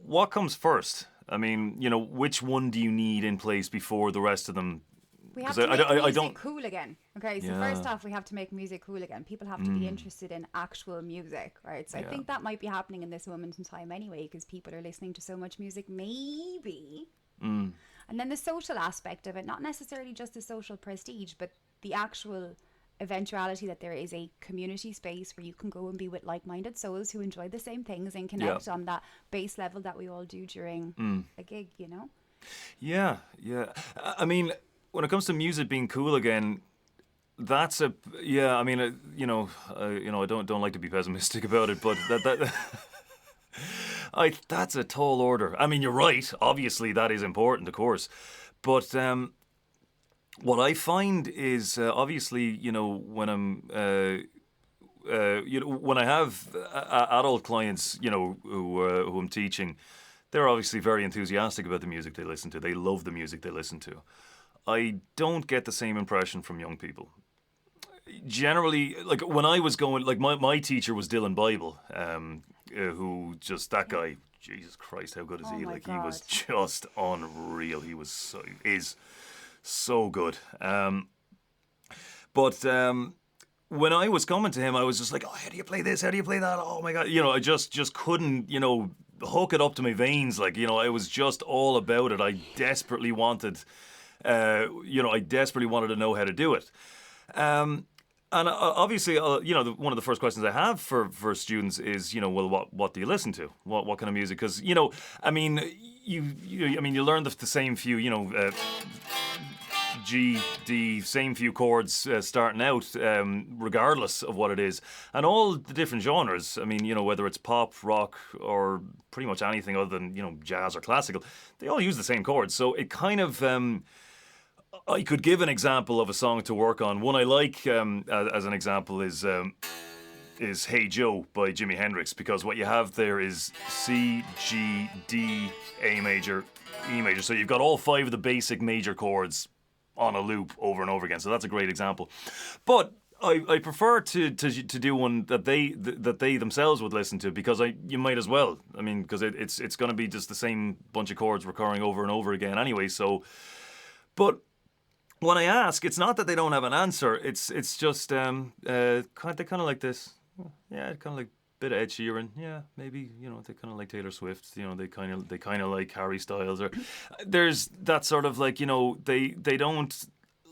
what comes first? I mean, you know, which one do you need in place before the rest of them? We have to make music cool again. Okay, so first off, we have to make music cool again. People have to be interested in actual music, right? So I think that might be happening in this moment in time anyway, because people are listening to so much music, maybe. And then the social aspect of it, not necessarily just the social prestige, but the actual eventuality that there is a community space where you can go and be with like-minded souls who enjoy the same things and connect on that base level that we all do during a gig, you know? Yeah, yeah. I mean, when it comes to music being cool again, that's a yeah. I mean, I don't like to be pessimistic about it, but that I that's a tall order. I mean, you're right. Obviously, that is important, of course, but what I find is obviously, when I'm when I have adult clients, who I'm teaching, they're obviously very enthusiastic about the music they listen to. They love the music they listen to. I don't get the same impression from young people. Generally, like when I was going, like my teacher was Dylan Bible, who just that guy. Jesus Christ, how good is Oh he? my Like he was God. just unreal. He was is so good. But when I was coming to him, I was just like, "Oh, how do you play this? How do you play that? Oh my God!" I just couldn't, hook it up to my veins. Like, I was just all about it. I desperately wanted, I desperately wanted to know how to do it. And obviously, one of the first questions I have for students is, well, what do you listen to? What kind of music? Because, I mean, you learn the same few, G, D, same few chords starting out, regardless of what it is. And all the different genres, I mean, whether it's pop, rock, or pretty much anything other than, jazz or classical, they all use the same chords. So it kind of, I could give an example of a song to work on. One I like, as an example, is Hey Joe by Jimi Hendrix, because what you have there is C, G, D, A major, E major. So you've got all five of the basic major chords on a loop over and over again. So that's a great example. But I prefer to do one that they themselves would listen to, because you might as well. I mean, because it's going to be just the same bunch of chords recurring over and over again anyway. So, but when I ask, it's not that they don't have an answer. It's just they kind of like this. Yeah, kind of like bit of Ed Sheeran. Yeah, maybe they kind of like Taylor Swift. They kind of like Harry Styles. Or there's that sort of like they don't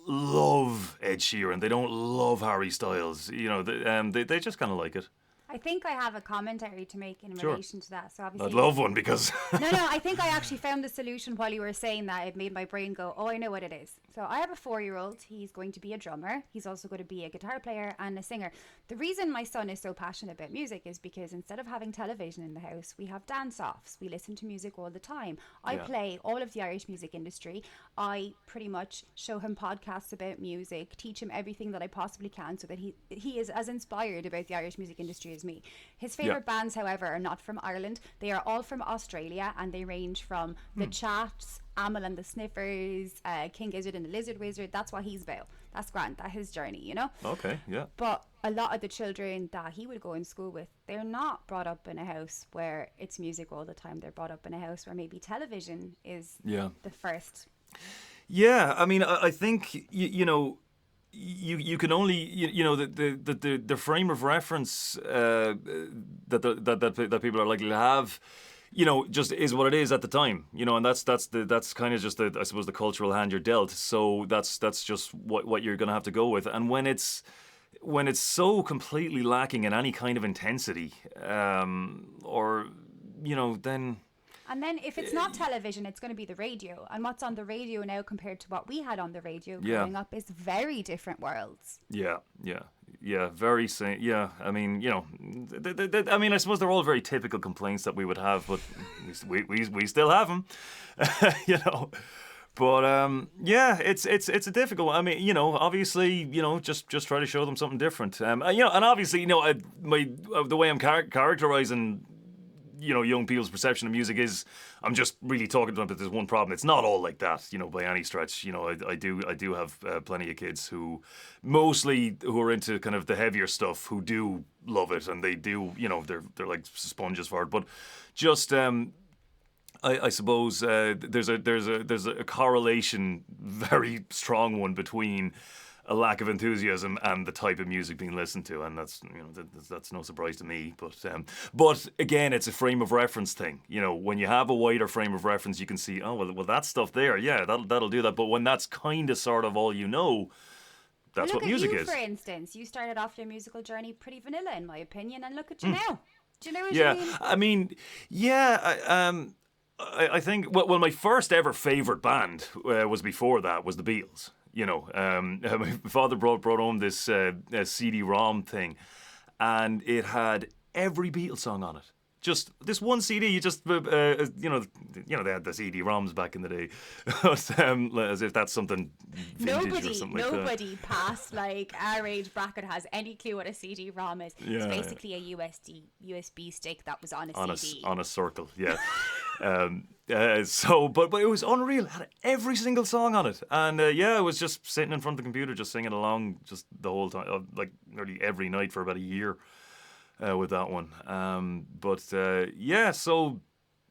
love Ed Sheeran. They don't love Harry Styles. They just kind of like it. I think I have a commentary to make in Sure. relation to that. So obviously, I'd love one, because no, I think I actually found the solution while you were saying that. It made my brain go, oh, I know what it is. So I have a 4-year-old. He's going to be a drummer. He's also going to be a guitar player and a singer. The reason my son is so passionate about music is because instead of having television in the house, we have dance-offs. We listen to music all the time. I Yeah. play all of the Irish music industry. I pretty much show him podcasts about music, teach him everything that I possibly can, so that he is as inspired about the Irish music industry as me. His favorite bands, however, are not from Ireland. They are all from Australia, and they range from The Chats, Amel and the Sniffers, King Gizzard and the Lizard Wizard. That's what he's about. That's Grant. That's his journey, Okay, yeah. But a lot of the children that he would go in school with, they're not brought up in a house where it's music all the time. They're brought up in a house where maybe television is the first. Yeah, I mean, I think you can only the frame of reference that people are likely to have, just is what it is at the time, and that's kind of just I suppose the cultural hand you're dealt. So that's just what you're going to have to go with. And when it's so completely lacking in any kind of intensity, or then. And then if it's not television, it's going to be the radio. And what's on the radio now compared to what we had on the radio growing up is very different worlds. Yeah, very same. Yeah, I mean, I mean, I suppose they're all very typical complaints that we would have, but we still have them, But yeah, it's a difficult one. I mean, obviously, just try to show them something different. And obviously, the way I'm characterizing young people's perception of music is, I'm just really talking to them that there's one problem. It's not all like that, by any stretch. I do have plenty of kids who are into kind of the heavier stuff, who do love it, and they do, they're like sponges for it. But just I suppose there's a correlation, very strong one, between a lack of enthusiasm and the type of music being listened to, and that's that's no surprise to me. But again, it's a frame of reference thing. When you have a wider frame of reference, you can see, oh well, that stuff there, yeah, that'll do that. But when that's kind of sort of all that's what music is. For instance, you started off your musical journey pretty vanilla, in my opinion, and look at you now. Do you know what Yeah, I mean? I mean, yeah. I think well, my first ever favorite band was before that was the Beatles. You know, my father brought home this CD-ROM thing, and it had every Beatles song on it. Just this one CD. You just they had the CD-ROMs back in the day, as if that's something vintage or something like that. Nobody past like our age bracket has any clue what a CD-ROM is. Yeah, it's basically a USB stick that was on a CD. On a circle, yeah. But it was unreal. It had every single song on it, and I was just sitting in front of the computer, just singing along, just the whole time, like nearly every night for about a year with that one. So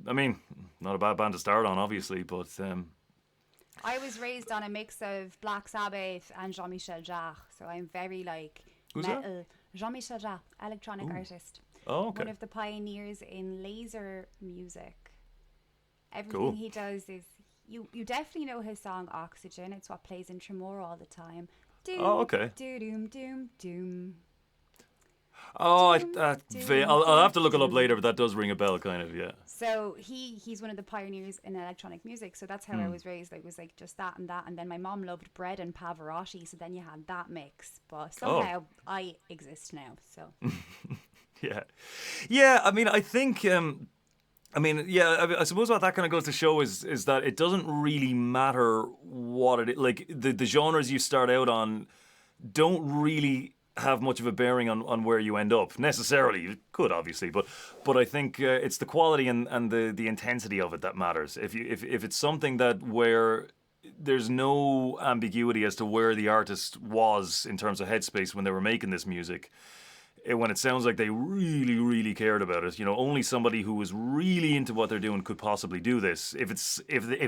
I mean, not a bad band to start on, obviously, but. I was raised on a mix of Black Sabbath and Jean-Michel Jarre, so I'm very like Who's metal. that? Jean-Michel Jarre, electronic artist. Oh, okay. One of the pioneers in laser music. Everything Cool. he does is you definitely know his song Oxygen. It's what plays in Tremor all the time. Doom, Oh, okay. Doom, doom, doom. Oh, Doom, I'll have to look it up doom. later, but that does ring a bell, kind of, yeah. So he's one of the pioneers in electronic music. So that's how I was raised. It was like just that. And then my mom loved bread and Pavarotti. So then you had that mix. But somehow I exist now. So Yeah. I mean, I think. I suppose what that kind of goes to show is that it doesn't really matter what it is. Like the genres you start out on don't really have much of a bearing on where you end up necessarily. You could obviously, but I think it's the quality and the intensity of it that matters. If it's something that where there's no ambiguity as to where the artist was in terms of headspace when they were making this music. When it sounds like they really, really cared about it, only somebody who was really into what they're doing could possibly do this. If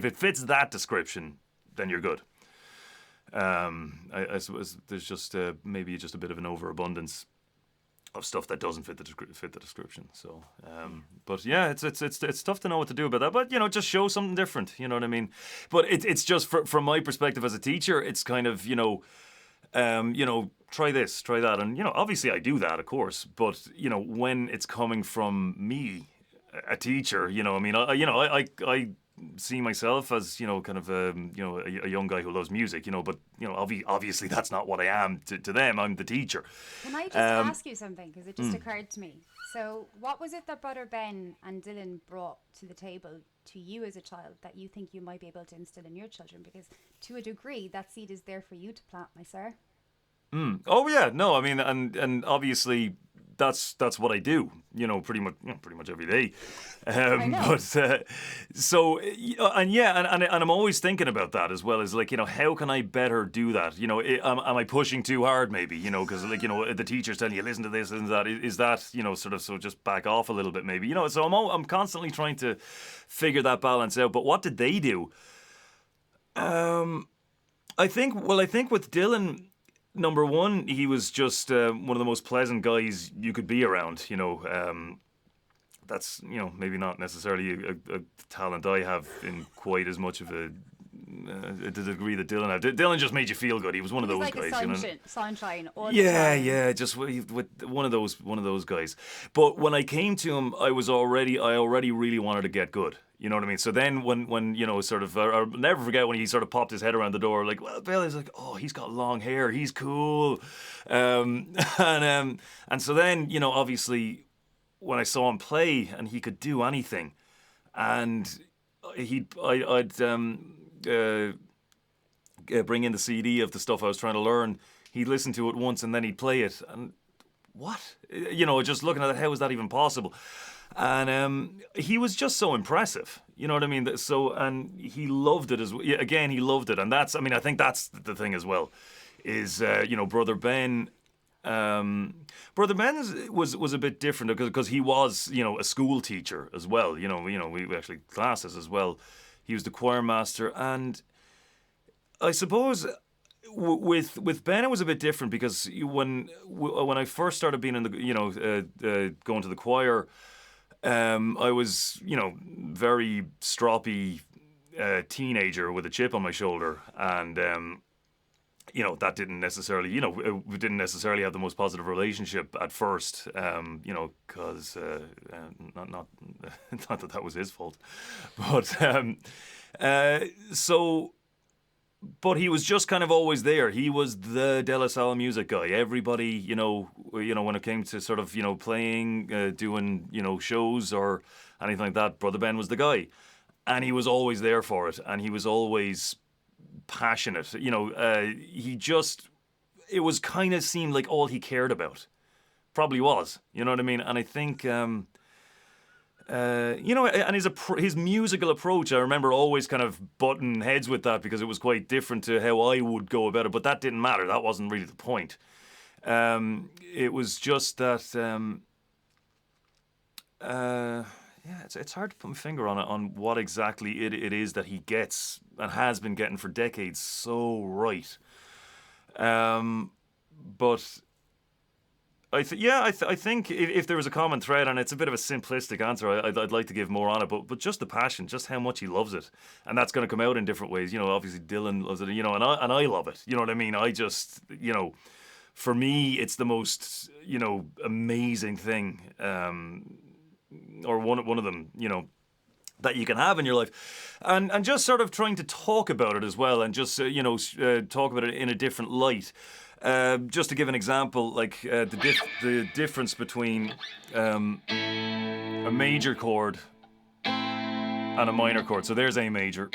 it fits that description, then you're good. I suppose there's just maybe just a bit of an overabundance of stuff that doesn't fit the description. So, but yeah, it's tough to know what to do about that. But just show something different. You know what I mean? But it's just from my perspective as a teacher, it's kind of try this, try that, and obviously I do that, of course. But when it's coming from me, a teacher, I see myself as kind of a young guy who loves music, but obviously that's not what I am to them. I'm the teacher. can I just ask you something? Because it just occurred to me. So what was it that Brother Ben and Dylan brought to the table to you as a child that you think you might be able to instill in your children? Because to a degree, that seed is there for you to plant, my sir. Oh yeah, no, I mean, and obviously that's what I do, pretty much every day. I know. But and I'm always thinking about that as well as like how can I better do that? Am I pushing too hard maybe? Because the teacher's telling you listen to this, listen to that. Is that sort of so just back off a little bit maybe? So I'm constantly trying to figure that balance out. But what did they do? I think with Dylan. Number one, he was just one of the most pleasant guys you could be around. That's maybe not necessarily a talent I have in quite as much of a the degree that Dylan had. Dylan just made you feel good. He was one of those like guys. a sunshine all the Yeah, time. yeah, just with one of those guys. But when I came to him, I already really wanted to get good. You know what I mean? So then when sort of, I'll never forget when he sort of popped his head around the door, like, well, Bill is like, oh, he's got long hair, he's cool. And so then, obviously, when I saw him play and he could do anything, and I'd bring in the CD of the stuff I was trying to learn, he'd listen to it once and then he'd play it, and what? Just looking at it, how is that even possible? And he was just so impressive, you know what I mean? So, and he loved it again, he loved it. And I think that's the thing as well, is, Brother Ben, Brother Ben was a bit different because he was, a school teacher as well. We actually classes as well. He was the choir master. And I suppose with Ben, it was a bit different because when I first started being in the, going to the choir, I was, very stroppy teenager with a chip on my shoulder, and that didn't necessarily, we didn't necessarily have the most positive relationship at first, because not not that that was his fault, but so. But he was just kind of always there. He was the De La Salle music guy. Everybody, when it came to sort of, playing, doing, shows or anything like that, Brother Ben was the guy. And he was always there for it. And he was always passionate. It was kind of seemed like all he cared about. Probably was. You know what I mean? And I think, and his musical approach, I remember always kind of butting heads with that because it was quite different to how I would go about it. But that didn't matter. That wasn't really the point. It was just that, it's hard to put my finger on it, on what exactly it is that he gets and has been getting for decades so right. But I think if there was a common thread, and it's a bit of a simplistic answer, I'd like to give more on it, but just the passion, just how much he loves it, and that's going to come out in different ways. Obviously Dylan loves it, and I love it. You know what I mean? I just, for me, it's the most, amazing thing, or one of them, that you can have in your life, and just sort of trying to talk about it as well, and just talk about it in a different light. Just to give an example, like the difference between a major chord and a minor chord. So there's A major,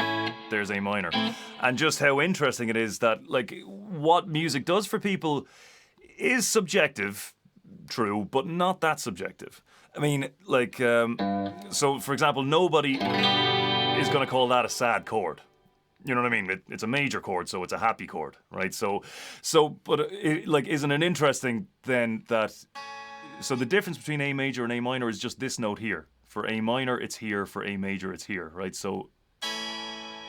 there's A minor, and just how interesting it is that, like, what music does for people is subjective, true, but not that subjective. I mean, like, so for example, nobody is going to call that a sad chord. You know what I mean? It's a major chord, so it's a happy chord, right? But isn't it interesting then that, so the difference between A major and A minor is just this note here. For A minor, it's here. For A major, it's here, right? So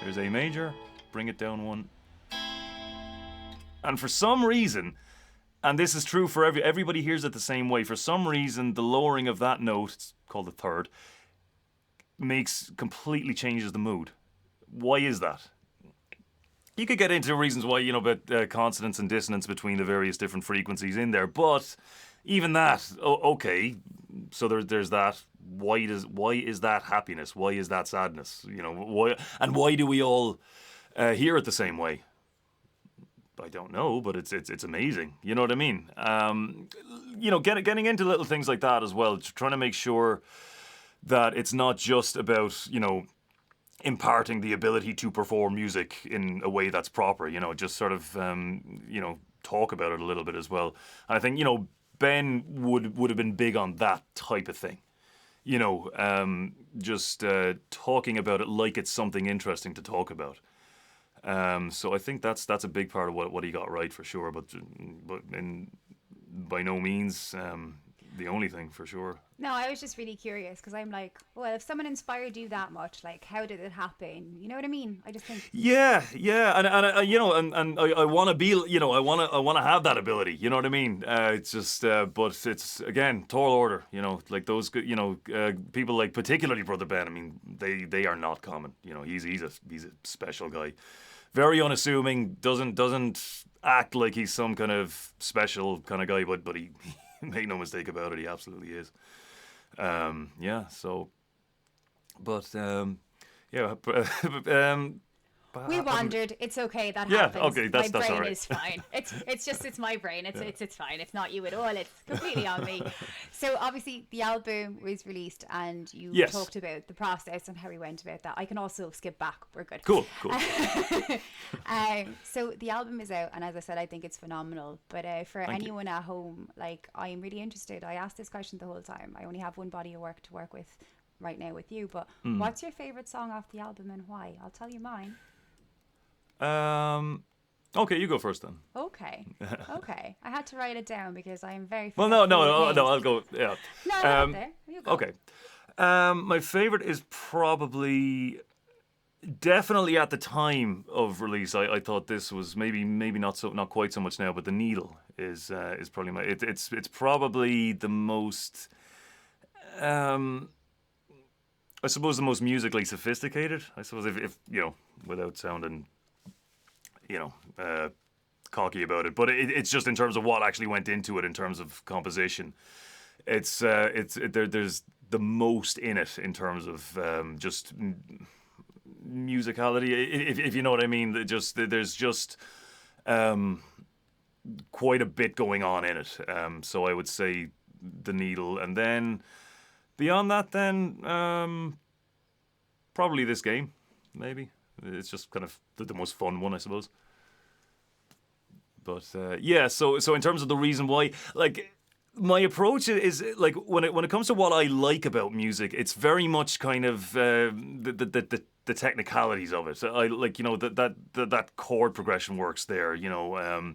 there's A major, bring it down one. And for some reason, and this is true for everybody hears it the same way, for some reason, the lowering of that note, it's called the third, completely changes the mood. Why is that? You could get into reasons why, about consonance and dissonance between the various different frequencies in there, but even that, okay, so there's that. Why is that happiness? Why is that sadness? Why do we all hear it the same way? I don't know, but it's amazing. You know what I mean? Getting into little things like that as well, trying to make sure that it's not just about, imparting the ability to perform music in a way that's proper, just sort of, talk about it a little bit as well. And I think, Ben would have been big on that type of thing. Just talking about it like it's something interesting to talk about. So I think that's a big part of what he got right for sure, but by no means the only thing for sure. No, I was just really curious because I'm like, well, if someone inspired you that much, like, how did it happen? You know what I mean? I just think. Yeah, and I want to be, I want to have that ability. You know what I mean? It's just, but it's again tall order. Like those, people like particularly Brother Ben. I mean, they are not common. He's a special guy, very unassuming. Doesn't act like he's some kind of special kind of guy, but he make no mistake about it, he absolutely is. So, but We wandered. It's okay. That yeah, happens. okay, that's my brain all right. is fine. It's my brain. It's fine. It's not you at all. It's completely on me. So obviously the album was released, and you Yes. talked about the process and how we went about that. I can also skip back. We're good. Cool. So the album is out, and as I said, I think it's phenomenal. But for Thank you. anyone at home, like, I'm really interested. I asked this question the whole time. I only have one body of work to work with right now with you. But what's your favorite song off the album and why? I'll tell you mine. Okay, you go first then. Okay. I had to write it down because I am very. Well, no, forgetful I'll with go. Yeah. names. No, not there. You go. Okay. My favorite is probably, definitely at the time of release, I thought this was maybe not quite so much now, but The Needle is probably it's probably the most, I suppose, the most musically sophisticated. I suppose if without sounding, cocky about it, but it's just in terms of what actually went into it in terms of composition. There's the most in it in terms of just musicality, if you know what I mean. There's just quite a bit going on in it. So I would say The Needle, and then beyond that, then probably This Game, maybe. It's just kind of the most fun one, I suppose. But yeah, so in terms of the reason why, like, my approach is like when it comes to what I like about music, it's very much kind of the technicalities of it. I like, you know, that chord progression works there, you know,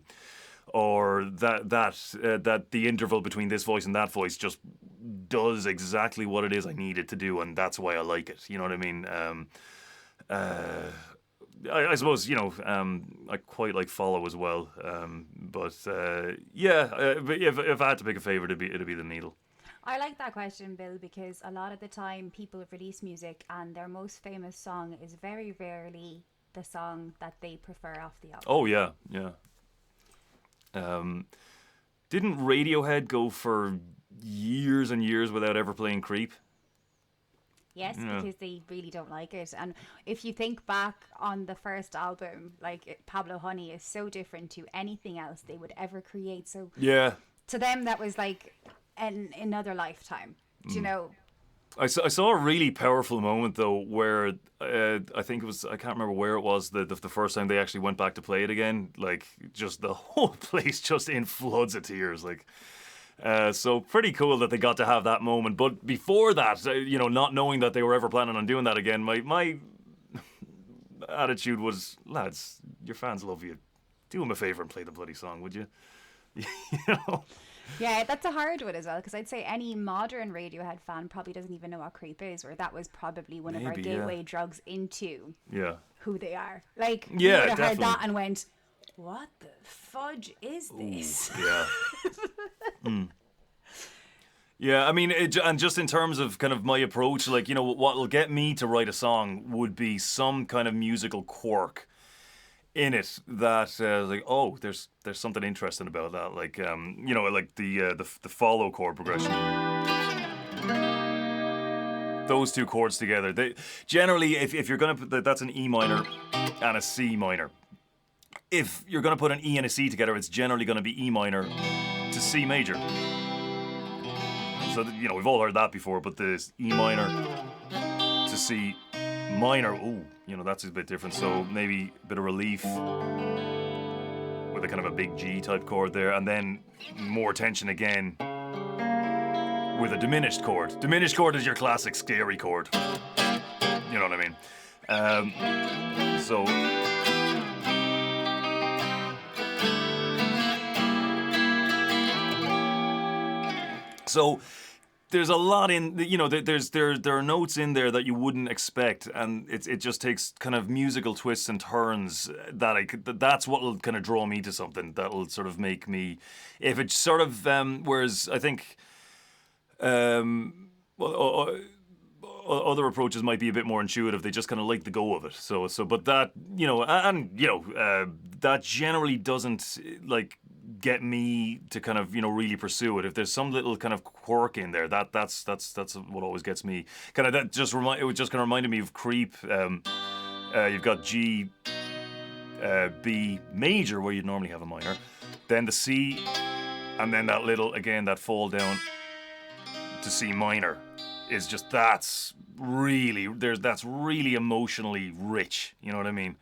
or that the interval between this voice and that voice just does exactly what it is I need it to do, and that's why I like it. You know what I mean? I suppose, you know, I quite like Follow as well, but if I had to pick a favourite, it'd be The Needle. I like that question, Bill, because a lot of the time people release music and their most famous song is very rarely the song that they prefer off the album. Oh yeah. Didn't Radiohead go for years and years without ever playing Creep? Yes, because they really don't like it. And if you think back on the first album, like Pablo Honey is so different to anything else they would ever create. So yeah, to them that was like another lifetime. Do you know? I saw a really powerful moment though, where I think it was, I can't remember where it was, the first time they actually went back to play it again. Like, just the whole place just in floods of tears. Like. So pretty cool that they got to have that moment. But before that, you know, not knowing that they were ever planning on doing that again, my attitude was, lads, your fans love you. Do them a favour and play the bloody song, would you? You know? Yeah, that's a hard one as well, because I'd say any modern Radiohead fan probably doesn't even know what Creep is, or that was probably one of our gateway drugs into who they are. Like, you would have heard that and went, what the fudge is this? Ooh, yeah. Yeah, I mean, and just in terms of kind of my approach, like, you know, what will get me to write a song would be some kind of musical quirk in it that, like, oh, there's something interesting about that. Like, you know, like the follow chord progression. Those two chords together. They generally, if you're gonna put that's an E minor and a C minor. If you're going to put an E and a C together, it's generally going to be E minor to C major. So, you know, we've all heard that before, but this E minor to C minor, ooh, you know, that's a bit different. So maybe a bit of relief with a kind of a big G type chord there, and then more tension again with a diminished chord. Diminished chord is your classic scary chord. You know what I mean? So... So there's a lot in, you know, there are notes in there that you wouldn't expect, and it just takes kind of musical twists and turns that's what will kind of draw me to something that'll sort of make me, if it's sort of whereas I think other approaches might be a bit more intuitive. They just kind of like the go of it. So but that, you know, and you know, that generally doesn't like get me to kind of, you know, really pursue it. If there's some little kind of quirk in there, that's what always gets me. Kind of that just it was just kind of reminded me of Creep. You've got G, B major where you'd normally have a minor, then the C, and then that little again that fall down to C minor is just that's really emotionally rich. You know what I mean?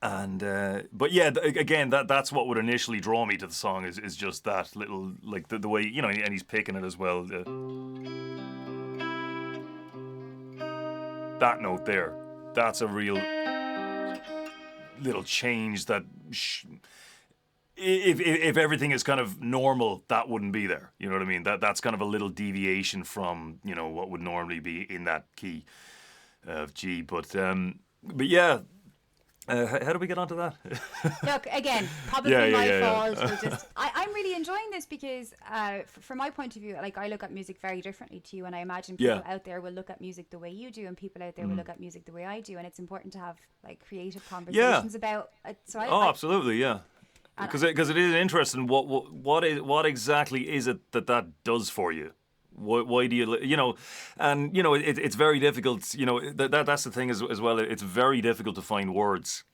But yeah, again, that's what would initially draw me to the song is just that little, like the way, you know, and he's picking it as well. That note there, that's a real little change that if everything is kind of normal, that wouldn't be there. You know what I mean? That's kind of a little deviation from, you know, what would normally be in that key of G. But yeah. How do we get onto that? Look, again, probably my fault. I'm really enjoying this because, from my point of view, like I look at music very differently to you, and I imagine people out there will look at music the way you do, and people out there will look at music the way I do, and it's important to have like creative conversations about it. So absolutely, yeah. Because it is interesting. What exactly is it that does for you? Why do you and it's very difficult. That's the thing as well. It's very difficult to find words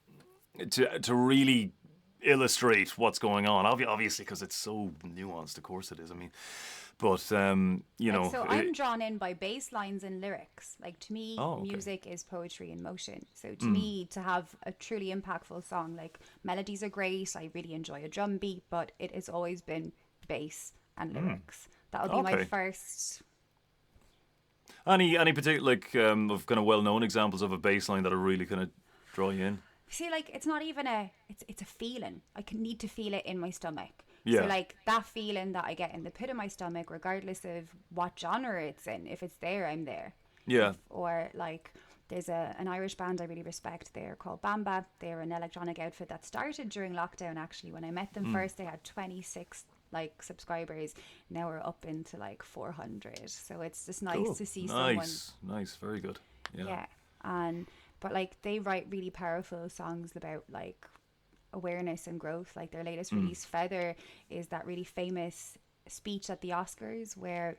to really illustrate what's going on. Obviously, because it's so nuanced. Of course, it is. I mean, but So I'm drawn in by bass lines and lyrics. Like to me, music is poetry in motion. So to me, to have a truly impactful song, like melodies are great. I really enjoy a drum beat, but it has always been bass and lyrics. That would be my first. Any particular of kind of well-known examples of a bass line that are really kind of draw you in? See, like it's not even it's a feeling. I need to feel it in my stomach. Yeah. So like that feeling that I get in the pit of my stomach, regardless of what genre it's in, if it's there, I'm there. Yeah. Or like there's an Irish band I really respect. They're called Bamba. They're an electronic outfit that started during lockdown. Actually, when I met them first, they had 26 like subscribers. Now we're up into like 400. So it's just nice to see someone. Nice, very good. Yeah. But like they write really powerful songs about like awareness and growth. Like their latest release, Feather, is that really famous speech at the Oscars where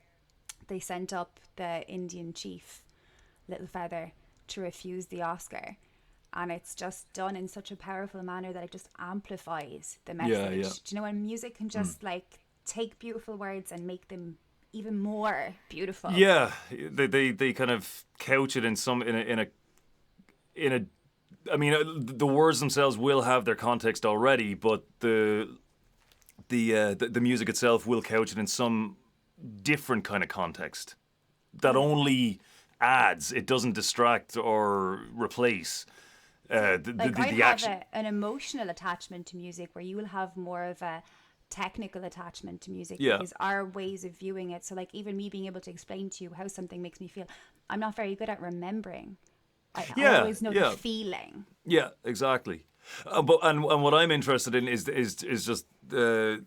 they sent up the Indian chief, Little Feather, to refuse the Oscar. And it's just done in such a powerful manner that it just amplifies the message. Yeah. Do you know when music can just like take beautiful words and make them even more beautiful? Yeah, they kind of couch it in a. I mean, the words themselves will have their context already, but the music itself will couch it in some different kind of context that only adds. It doesn't distract or replace. The action. Have an emotional attachment to music where you will have more of a technical attachment to music because our ways of viewing it. So like even me being able to explain to you how something makes me feel, I'm not very good at remembering. I always know the feeling. Yeah, exactly. But what I'm interested in is just the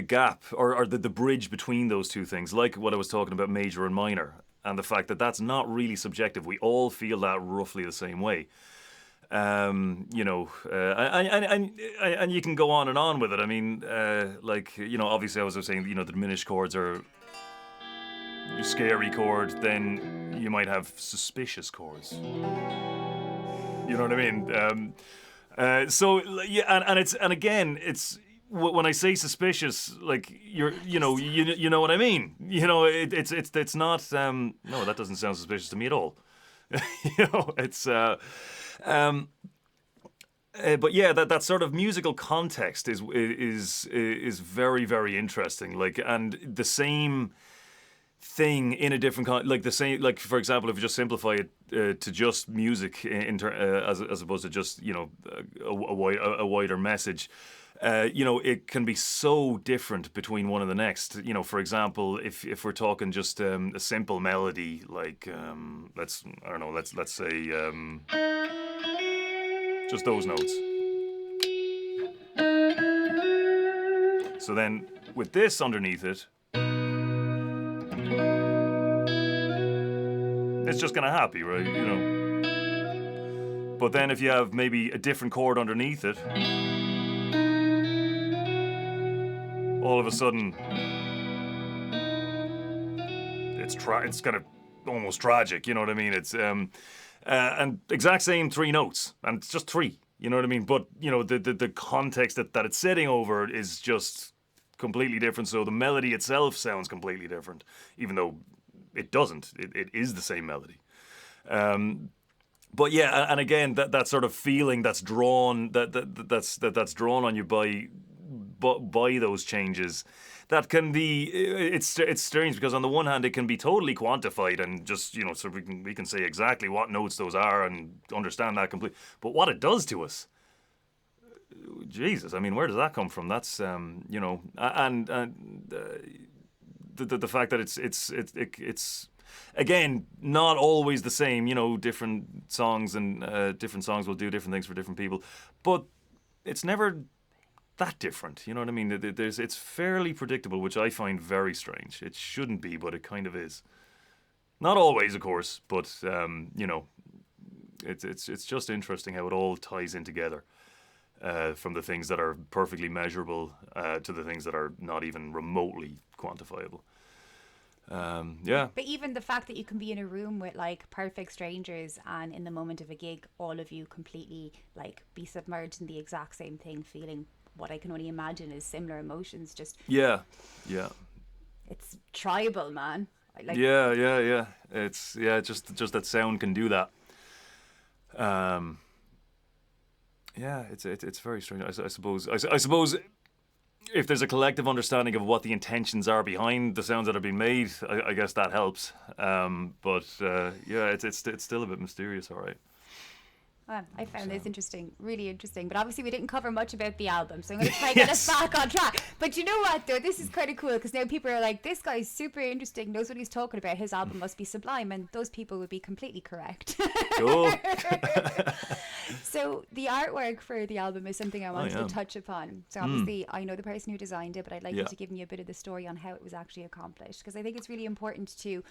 gap or the bridge between those two things, like what I was talking about, major and minor, and the fact that that's not really subjective. We all feel that roughly the same way. And you can go on with it. I mean, obviously I was saying, the diminished chords are your scary chord, then you might have suspicious chords. You know what I mean? And again, it's when I say suspicious, like you know what I mean. It's not. No, that doesn't sound suspicious to me at all. It's. But yeah, that sort of musical context is very, very interesting. Like, and the same thing in a different for example, if you just simplify it to just music as opposed to just a wider message. It can be so different between one and the next. For example, if we're talking just a simple melody, like let's say just those notes. So then with this underneath it, it's just gonna happy, right? But then if you have maybe a different chord underneath it, all of a sudden, it's kind of almost tragic. You know what I mean? It's and exact same three notes, and it's just three. You know what I mean? But the context that it's sitting over is just completely different. So the melody itself sounds completely different, even though it doesn't. It is the same melody. But yeah, and again, that sort of feeling that's drawn that's drawn on you by those changes, that can be it's strange because on the one hand it can be totally quantified and just so we can say exactly what notes those are and understand that completely. But what it does to us, Jesus, I mean, where does that come from? That's and the fact that it's again not always the same. Different songs and different songs will do different things for different people, but it's never that different. You know what I mean? It's fairly predictable, which I find very strange. It shouldn't be, but it kind of is. Not always, of course, but you know, it's just interesting how it all ties in together. From the things that are perfectly measurable to the things that are not even remotely quantifiable. Yeah. But even the fact that you can be in a room with like perfect strangers and in the moment of a gig, all of you completely like be submerged in the exact same thing, feeling what I can only imagine is similar emotions. Just Yeah. it's tribal, man. Like Yeah. It's just that sound can do that. Yeah, it's very strange. I suppose if there's a collective understanding of what the intentions are behind the sounds that are being made, I guess that helps. But yeah, it's still a bit mysterious, all right. I found this interesting, really interesting. But obviously, we didn't cover much about the album, so I'm going to try and get us back on track. But you know what, though? This is kind of cool because now people are like, this guy's super interesting, knows what he's talking about. His album must be sublime. And those people would be completely correct. Cool. So, the artwork for the album is something I wanted to touch upon. So, obviously, I know the person who designed it, but I'd like you to give me a bit of the story on how it was actually accomplished. Because I think it's really important to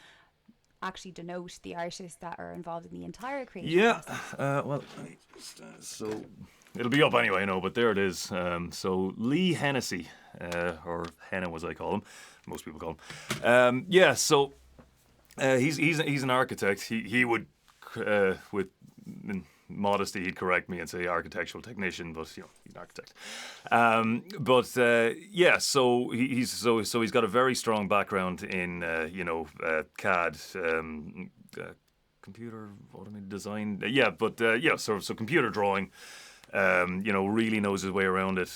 actually denote the artists that are involved in the entire creation process. Well, so it'll be up anyway, but there it is. So Lee Hennessy, or Henna as I call him, most people call him. So he's an architect. He would, with modesty, he'd correct me and say architectural technician, but he's an architect. So he's got a very strong background in CAD, computer automated design. So computer drawing. Really knows his way around it.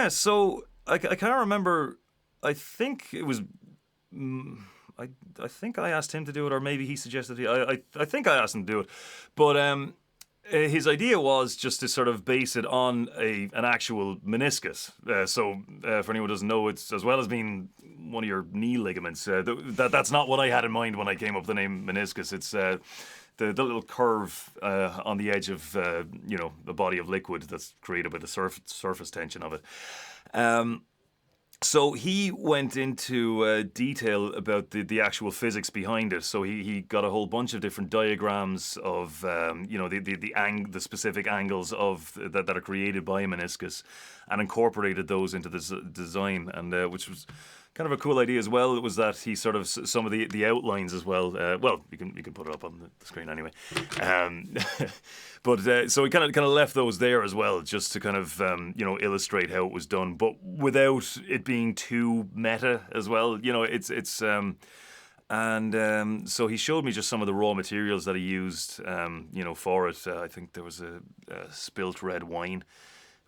So I can't remember. I think it was. I think I asked him to do it, or maybe he suggested it. I think I asked him to do it, but his idea was just to sort of base it on an actual meniscus. For anyone who doesn't know, it's as well as being one of your knee ligaments. That's not what I had in mind when I came up with the name meniscus. It's the little curve on the edge of the body of liquid that's created by the surface tension of it. So he went into detail about the actual physics behind it. So he got a whole bunch of different diagrams of the specific angles of that are created by a meniscus, and incorporated those into the design, and which was kind of a cool idea as well. It was that he sort of some of the outlines as well. You can put it up on the screen anyway. So he kind of left those there as well, just to kind of illustrate how it was done, but without it being too meta as well. So he showed me just some of the raw materials that he used, for it. I think there was a spilt red wine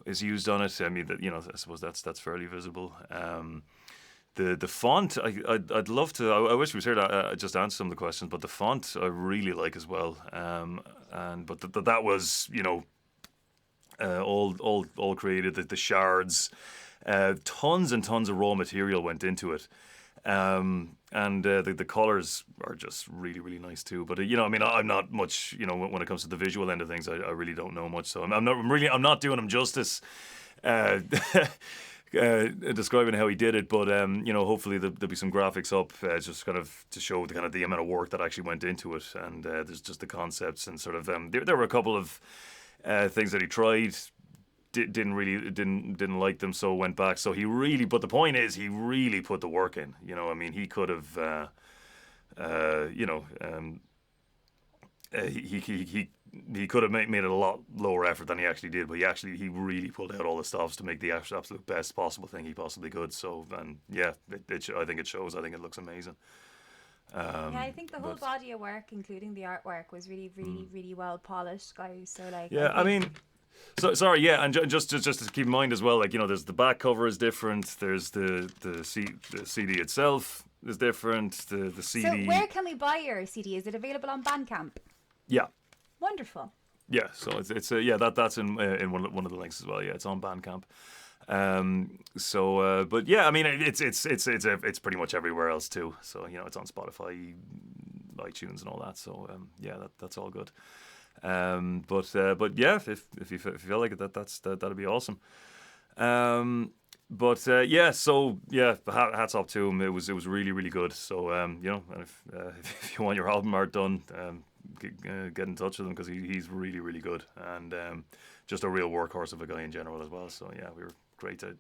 is used on it. I mean, I suppose that's fairly visible. The font, I'd love to. I wish we was here to just answer some of the questions, but the font I really like as well. But that was all created. The shards, tons and tons of raw material went into it. The colors are just really, really nice too. But I'm not much. When it comes to the visual end of things, I really don't know much. So I'm not doing him justice. Describing how he did it, but hopefully there'll be some graphics up, just kind of to show the amount of work that actually went into it, and there's just the concepts and sort of there were a couple of things that he tried, didn't like them, so went back. So but the point is he really put the work in. He could have he could have made it a lot lower effort than he actually did, but he really pulled out all the stops to make the absolute best possible thing he possibly could. So, I think it shows. I think it looks amazing. I think the whole body of work, including the artwork, was really, really, really well polished, guys. So, sorry, and just to keep in mind as well, there's the back cover is different. There's the CD itself is different. The CD. So, where can we buy your CD? Is it available on Bandcamp? Yeah. Wonderful. Yeah, so it's that's in one of the links as well. Yeah, it's on Bandcamp. It's pretty much everywhere else too. So it's on Spotify, iTunes, and all that. So that's all good. But yeah, if you feel like it, that'd be awesome. Yeah, so yeah, hats off to him. It was really really good. So and if you want your album art done, get in touch with him because he's really really good and just a real workhorse of a guy in general as well. So yeah, we were great to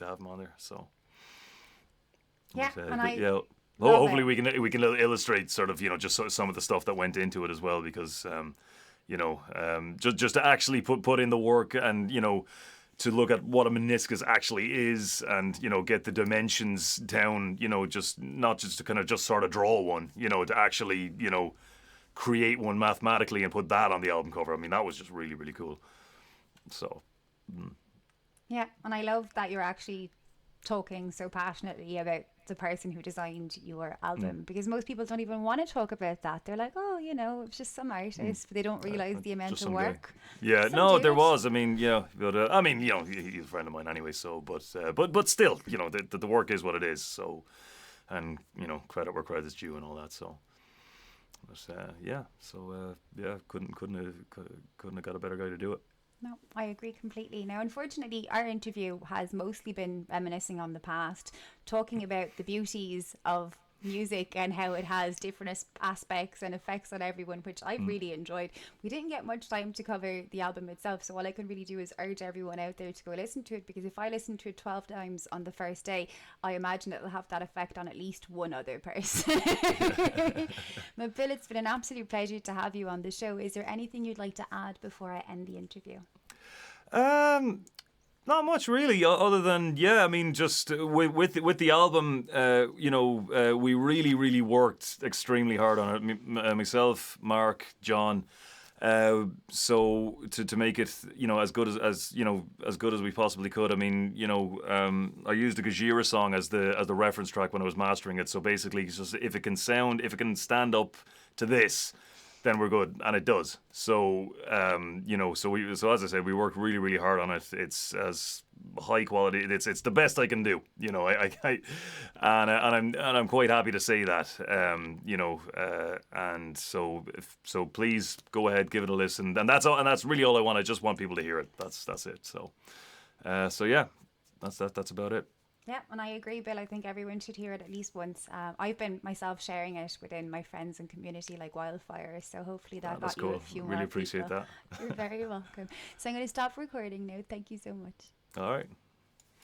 have him on there. So Yeah, and I yeah. love Hopefully it. we can illustrate sort of just sort of some of the stuff that went into it as well because just to actually put in the work and to look at what a meniscus actually is and get the dimensions down, just not just to kind of just sort of draw one, to actually create one mathematically and put that on the album cover. I mean, that was just really really cool. So Yeah, and I love that you're actually talking so passionately about the person who designed your album because most people don't even want to talk about that. They're like, oh, it's just some artist, but they don't realize the amount just of some guy. work. Yeah, Some no, there dude. was. I mean, yeah, but I mean, he's a friend of mine anyway. So, but still, the work is what it is. So, and credit where credit's due and all that. So, yeah, so yeah, couldn't have got a better guy to do it. No, I agree completely. Now, unfortunately, our interview has mostly been reminiscing on the past, talking about the beauties of music and how it has different aspects and effects on everyone, which I've really enjoyed. We didn't get much time to cover the album itself, so all I can really do is urge everyone out there to go listen to it, because if I listen to it 12 times on the first day, I imagine it'll have that effect on at least one other person. But Bill, it's been an absolute pleasure to have you on the show. Is there anything you'd like to add before I end the interview? Not much really, other than I mean, just with the album, we really really worked extremely hard on it. Myself, Mark, John. So to make it as good as good as we possibly could. I mean I used a Gojira song as the reference track when I was mastering it. So basically, it's just if it can stand up to this, then we're good, and it does. So so as I said, we worked really really hard on it. It's as high quality. It's the best I can do. And I'm quite happy to say that. And so please go ahead, give it a listen. And that's all. And that's really all I want. I just want people to hear it. That's it. So yeah, that's about it. Yeah, and I agree, Bill. I think everyone should hear it at least once. I've been myself sharing it within my friends and community like wildfire. So hopefully that That's got you cool. a few Really more appreciate people. that. You're very welcome. So I'm going to stop recording now. Thank you so much. All right.